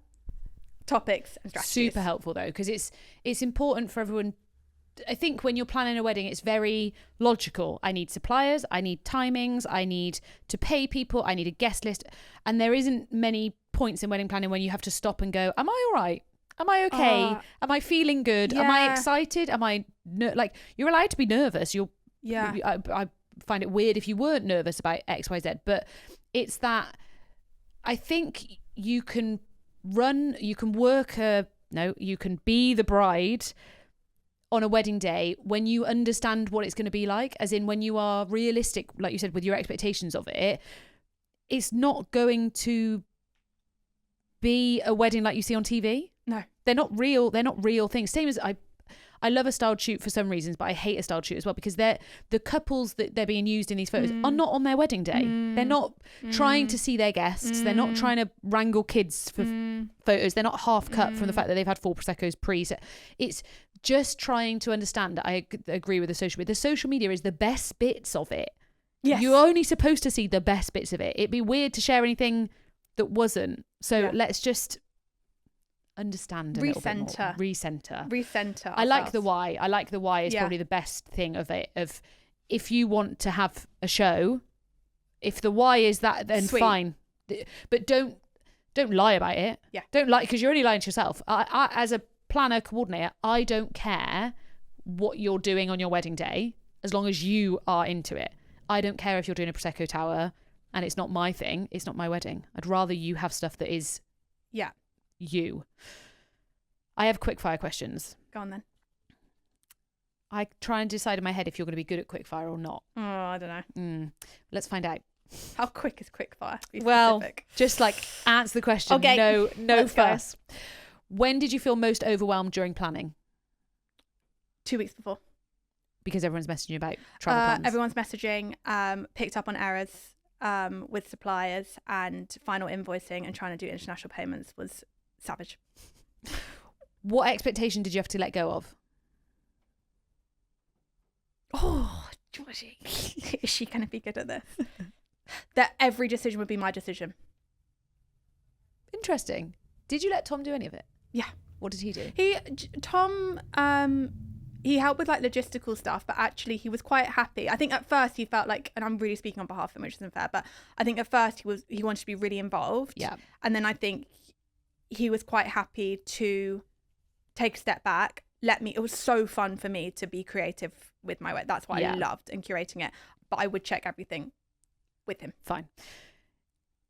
topics and strategies. Super helpful though, because it's important for everyone. I think when you're planning a wedding, it's very logical. I need suppliers, I need timings, I need to pay people, I need a guest list. And there isn't many points in wedding planning when you have to stop and go, am I all right? Am I okay? Am I feeling good? Am I excited? Am I like, you're allowed to be nervous. I find it weird if you weren't nervous about X, Y, Z, but it's that I think you can be the bride on a wedding day when you understand what it's going to be like, as in when you are realistic, like you said, with your expectations of it. It's not going to be a wedding like you see on TV. No, they're not real things. Same as I love a styled shoot for some reasons, but I hate a styled shoot as well, because the couples that they're being used in these photos are not on their wedding day. They're not trying to see their guests. They're not trying to wrangle kids for photos. They're not half cut from the fact that they've had 4 Prosecco's pre-set. It's just trying to understand. I agree with the social media. The social media is the best bits of it. Yes. You're only supposed to see the best bits of it. It'd be weird to share anything that wasn't. So let's just understand a little bit more. Recenter. I like the why. I like the why is probably the best thing of it. Of if you want to have a show, if the why is that, then fine. But don't lie about it. Yeah. Don't lie, because you're only lying to yourself. I as a planner coordinator, I don't care what you're doing on your wedding day as long as you are into it. I don't care if you're doing a Prosecco tower and it's not my thing. It's not my wedding. I'd rather you have stuff that is you. I have quick fire questions. Go on then. I try and decide in my head if you're going to be good at quick fire or not. Oh, I don't know. Let's find out. How quick is quick fire? Well, just like answer the question. Okay. No fuss. When did you feel most overwhelmed during planning? 2 weeks before. Because everyone's messaging you about travel plans? Everyone's messaging, picked up on errors. with suppliers and final invoicing and trying to do international payments was savage. What expectation did you have to let go of? Oh, Georgie, is she going to be good at this? That every decision would be my decision. Interesting. Did you let Tom do any of it? Yeah. What did he do? Tom, he helped with like logistical stuff, but actually he was quite happy. I think at first he felt like, and I'm really speaking on behalf of him, which isn't fair, but I think at first he wanted to be really involved. Yeah. And then I think he was quite happy to take a step back. It was so fun for me to be creative with my work. That's what I loved, and curating it. But I would check everything with him. Fine.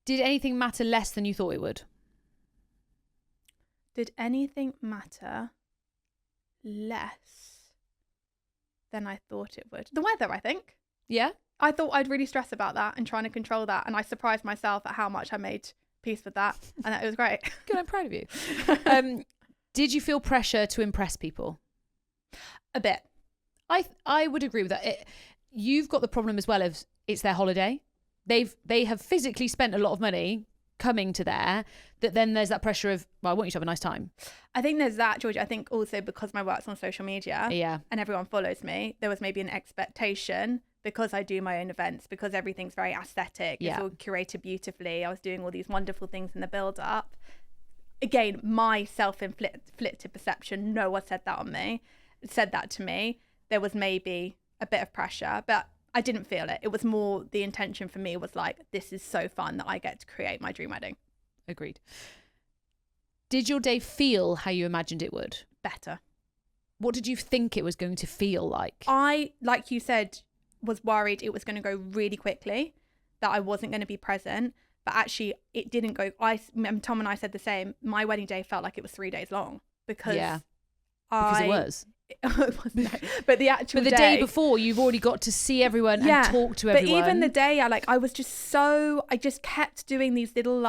Did anything matter less than you thought it would? Did anything matter less than I thought it would? The weather, I think. Yeah? I thought I'd really stress about that and trying to control that. And I surprised myself at how much I made peace with that. And it was great. Good, I'm proud of you. Did you feel pressure to impress people? A bit. I would agree with that. You've got the problem as well of it's their holiday. They have physically spent a lot of money coming to there, that then there's that pressure of, well, I want you to have a nice time. I think there's that, George. I think also because my work's on social media and everyone follows me, there was maybe an expectation because I do my own events, because everything's very aesthetic. It's all curated beautifully. I was doing all these wonderful things in the build up. Again, my self-inflicted perception, no one said that to me. There was maybe a bit of pressure, but I didn't feel it. It was more the intention for me was like, this is so fun that I get to create my dream wedding. Agreed. Did your day feel how you imagined it would? Better. What did you think it was going to feel like? I, like you said, was worried it was going to go really quickly, that I wasn't going to be present. But actually, it didn't go. Tom and I said the same. My wedding day felt like it was 3 days long because it was. But the actual day before, you've already got to see everyone and talk to everyone. But even the day, I just kept doing these little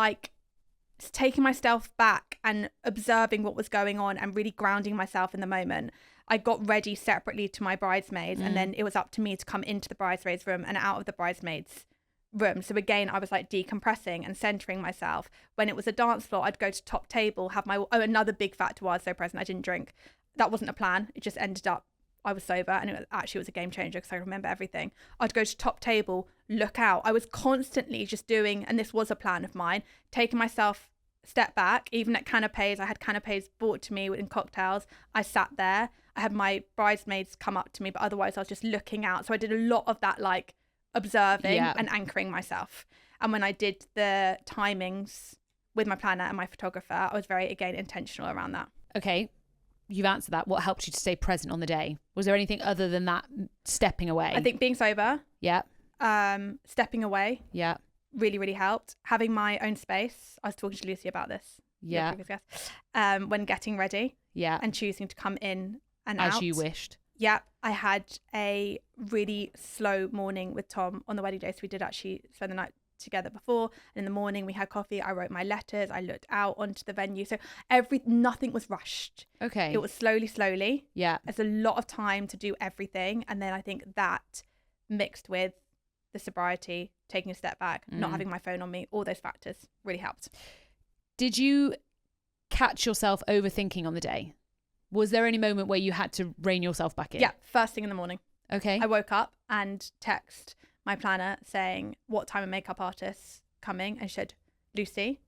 taking myself back and observing what was going on and really grounding myself in the moment. I got ready separately to my bridesmaids, and then it was up to me to come into the bridesmaids room and out of the bridesmaids room. So again, I was decompressing and centering myself. When it was a dance floor, I'd go to top table, have my another big factor was so present. I didn't drink. That wasn't a plan. It just ended up I was sober, and it was a game changer because I remember everything. I'd go to top table, look out. I was constantly just doing, and this was a plan of mine, taking myself step back. Even at canapes, I had canapes brought to me in cocktails. I sat there. I had my bridesmaids come up to me, but otherwise I was just looking out. So I did a lot of that observing and anchoring myself. And when I did the timings with my planner and my photographer, I was very, again, intentional around that. Okay, you've answered that. What helped you to stay present on the day? Was there anything other than that stepping away? I think being sober. Yeah. Stepping away. Yeah. Really, really helped. Having my own space. I was talking to Lucy about this. Yeah. When getting ready. Yeah. And choosing to come in and out. As you wished. Yeah. I had a really slow morning with Tom on the wedding day. So we did actually spend the night together before, and in the morning we had coffee. I wrote my letters. I looked out onto the venue. So nothing was rushed. Okay. It was slowly. Yeah. There's a lot of time to do everything. And then I think that mixed with the sobriety, taking a step back, not having my phone on me, all those factors really helped. Did you catch yourself overthinking on the day? Was there any moment where you had to rein yourself back in? Yeah, first thing in the morning. Okay. I woke up and text my planner saying what time a makeup artist's coming, and she said, Lucy,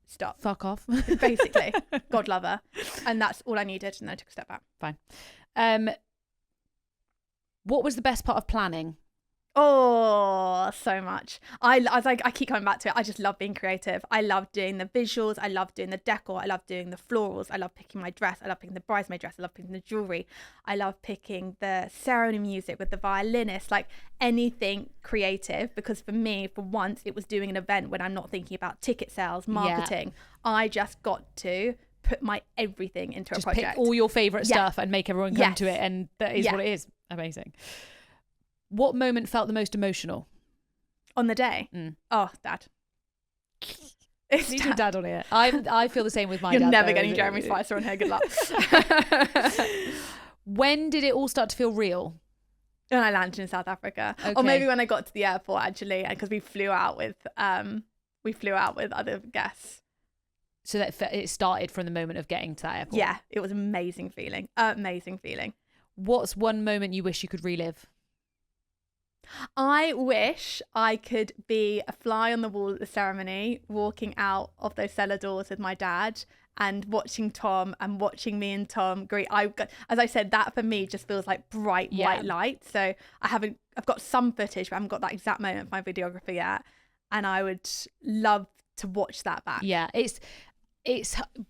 stop. Fuck off. Basically. God love her. And that's all I needed. And then I took a step back. Fine. What was the best part of planning? Oh, so much. I keep coming back to it. I just love being creative. I love doing the visuals. I love doing the decor. I love doing the florals. I love picking my dress. I love picking the bridesmaid dress. I love picking the jewelry. I love picking the ceremony music with the violinist, anything creative. Because for me, for once, it was doing an event when I'm not thinking about ticket sales, marketing. Yeah. I just got to put my everything into a project. Pick all your favourite stuff and make everyone come to it. And that is what it is. Amazing. What moment felt the most emotional? On the day? Oh, Dad. Need your dad on here. I feel the same with my dad. You're never getting Jeremy Spicer on here. Good luck. When did it all start to feel real? When I landed in South Africa, Okay. or maybe when I got to the airport actually, because we flew out with other guests. So that it started from the moment of getting to that airport. Yeah, it was amazing feeling. Amazing feeling. What's one moment you wish you could relive? I wish I could be a fly on the wall at the ceremony, walking out of those cellar doors with my dad and watching Tom and watching me and Tom greet. As I said, that for me just feels like bright white light. So I've got some footage, but I haven't got that exact moment for my videographer yet. And I would love to watch that back. Yeah, it's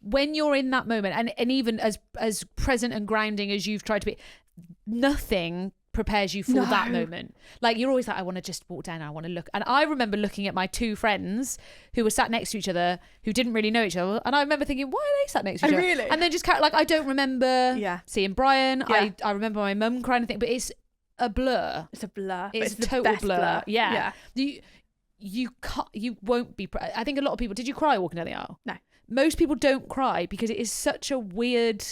when you're in that moment, and even as present and grounding as you've tried to be, nothing prepares you for that moment. Like, you're always like, I want to just walk down and I want to look. And I remember looking at my two friends who were sat next to each other, who didn't really know each other, and I remember thinking, why are they sat next to each other? Really? And then just like, I don't remember seeing Brian. Yeah. I remember my mum crying and thing, but it's a blur. It's a blur. It's a total best blur. Yeah. You can't, you won't be. I think a lot of people. Did you cry walking down the aisle? No. Most people don't cry because it is such a weird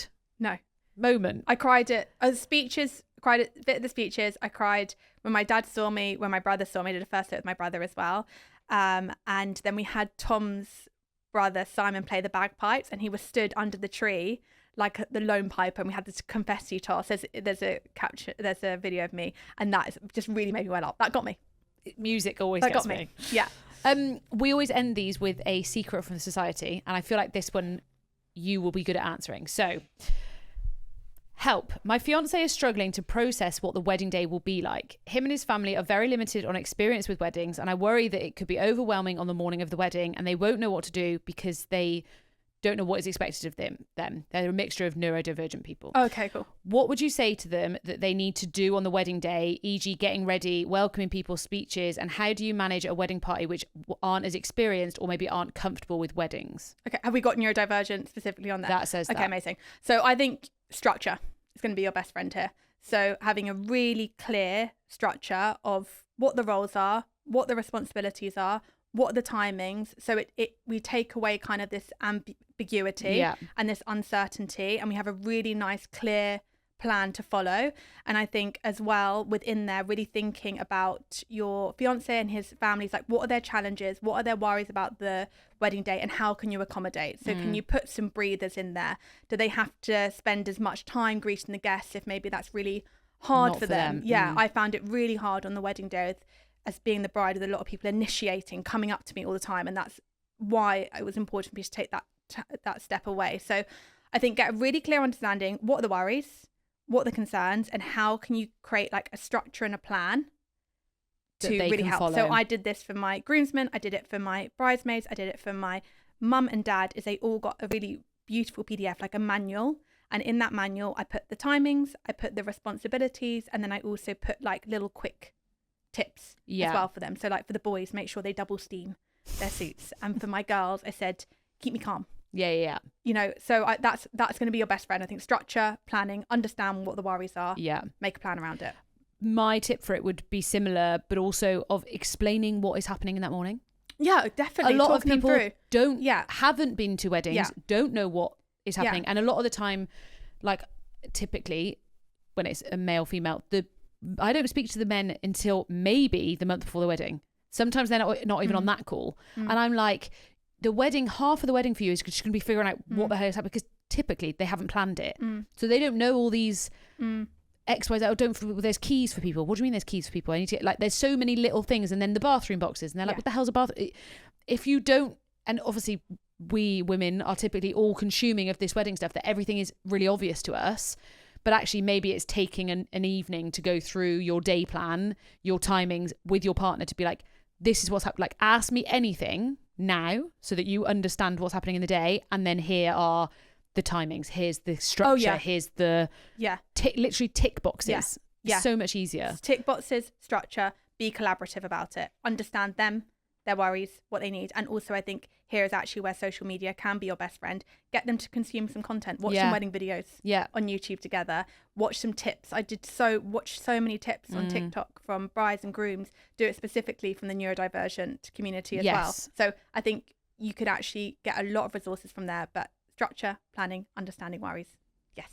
moment. I cried at speeches. Cried at a bit of the speeches. I cried when my dad saw me, when my brother saw me. I did a first date with my brother as well. And then we had Tom's brother Simon play the bagpipes, and he was stood under the tree like the lone piper, and we had this confetti toss. There's a video of me, and that just really made me well up. That got me. Music always that gets got me. Yeah. We always end these with a secret from society, and I feel like this one you will be good at answering. So, help. My fiance is struggling to process what the wedding day will be like. Him and his family are very limited on experience with weddings, and I worry that it could be overwhelming on the morning of the wedding, and they won't know what to do because they don't know what is expected of them. They're a mixture of neurodivergent people. Okay, cool. What would you say to them that they need to do on the wedding day, e.g. getting ready, welcoming people, speeches, and how do you manage a wedding party which aren't as experienced or maybe aren't comfortable with weddings? Okay, have we got neurodivergent specifically on there? That says okay, that. Amazing. So I think structure is going to be your best friend here. So having a really clear structure of what the roles are, what the responsibilities are, what are the timings, so we take away kind of this ambiguity and this uncertainty, and we have a really nice clear plan to follow. And I think as well within there, really thinking about your fiance and his families, like what are their challenges, what are their worries about the wedding day, and how can you accommodate? So can you put some breathers in there? Do they have to spend as much time greeting the guests if maybe that's really hard Not for them? I found it really hard on the wedding day as being the bride, with a lot of people initiating, coming up to me all the time, and that's why it was important for me to take that step away. So I think get a really clear understanding, what are the worries, what are the concerns, and how can you create like a structure and a plan to really help. Follow. So I did this for my groomsmen, I did it for my bridesmaids, I did it for my mum and dad, is they all got a really beautiful PDF, like a manual. And in that manual, I put the timings, I put the responsibilities, and then I also put like little quick tips as well for them. So like for the boys, make sure they double steam their suits, and for my girls I said keep me calm. You know, so that's going to be your best friend. I think structure, planning, understand what the worries are, make a plan around it. My tip for it would be similar, but also of explaining what is happening in that morning. Definitely. A lot of people haven't been to weddings, don't know what is happening, and a lot of the time, like typically when it's a male female, I don't speak to the men until maybe the month before the wedding. Sometimes they're not even on that call. And I'm like, the wedding, half of the wedding for you is just going to be figuring out what the hell is happening, because typically they haven't planned it. So they don't know all these X, Y, Z. There's keys for people. What do you mean there's keys for people? I need to there's so many little things. And then the bathroom boxes. And they're like, what the hell's a bathroom? If you don't, and obviously we women are typically all consuming of this wedding stuff, that everything is really obvious to us. But actually, maybe it's taking an evening to go through your day plan, your timings with your partner to be like, this is what's happening. Like, ask me anything now so that you understand what's happening in the day. And then here are the timings. Here's the structure. Here's the literally tick boxes. So much easier. Tick boxes, structure, be collaborative about it. Understand them, their worries, what they need. And also I think here is actually where social media can be your best friend. Get them to consume some content. Watch some wedding videos on YouTube together. Watch some tips. Watch so many tips on TikTok from brides and grooms. Do it specifically from the neurodivergent community as well. So I think you could actually get a lot of resources from there, but structure, planning, understanding worries. Yes.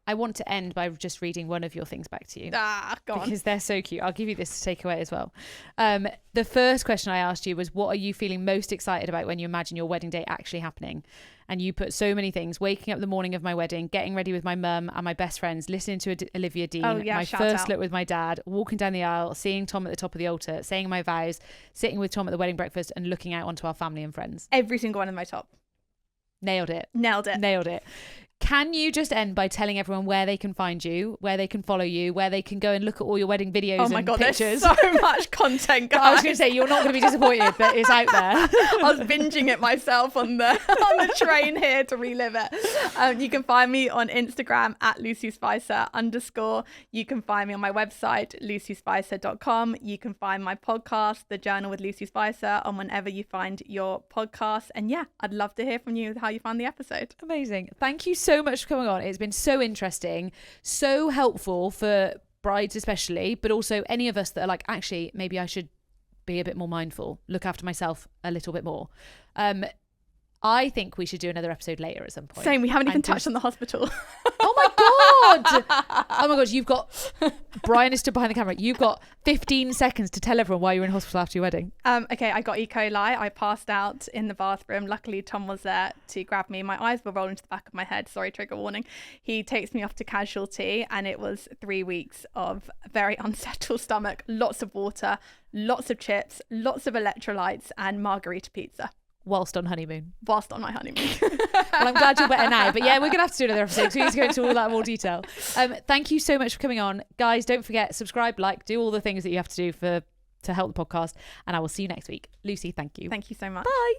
I want to end by just reading one of your things back to you. Go on. Because they're so cute. I'll give you this to take away as well. The first question I asked you was, what are you feeling most excited about when you imagine your wedding day actually happening? And you put so many things: waking up the morning of my wedding, getting ready with my mum and my best friends, listening to Olivia Dean, my first look with my dad, walking down the aisle, seeing Tom at the top of the altar, saying my vows, sitting with Tom at the wedding breakfast, and looking out onto our family and friends. Every single one of my top. Nailed it. Nailed it. Can you just end by telling everyone where they can find you, where they can follow you, where they can go and look at all your wedding videos and pictures? Oh my God, there's so much content, guys. I was going to say, you're not going to be disappointed, but it's out there. I was binging it myself on the train here to relive it. You can find me on Instagram at LucySpicer_. You can find me on my website, LucySpicer.com. You can find my podcast, The Journal with Lucy Spicer, on whenever you find your podcast. And yeah, I'd love to hear from you how you found the episode. Amazing. Thank you so much for coming on. It's been so interesting, so helpful for brides especially, but also any of us that are like, actually, maybe I should be a bit more mindful, look after myself a little bit more. I think we should do another episode later at some point. Same, we haven't even touched on the hospital. Oh my God. Oh my God, you've got, Brian is stood behind the camera. You've got 15 seconds to tell everyone why you were in hospital after your wedding. Okay, I got E. coli. I passed out in the bathroom. Luckily, Tom was there to grab me. My eyes were rolling to the back of my head. Sorry, trigger warning. He takes me off to casualty, and it was 3 weeks of very unsettled stomach, lots of water, lots of chips, lots of electrolytes, and margarita pizza. Whilst on honeymoon. Whilst on my honeymoon. Well, I'm glad you're better now. But yeah, we're going to have to do another episode, so we need to go into all that more detail. Thank you so much for coming on. Guys, don't forget, subscribe, like, do all the things that you have to do to help the podcast. And I will see you next week. Lucy, thank you. Thank you so much. Bye.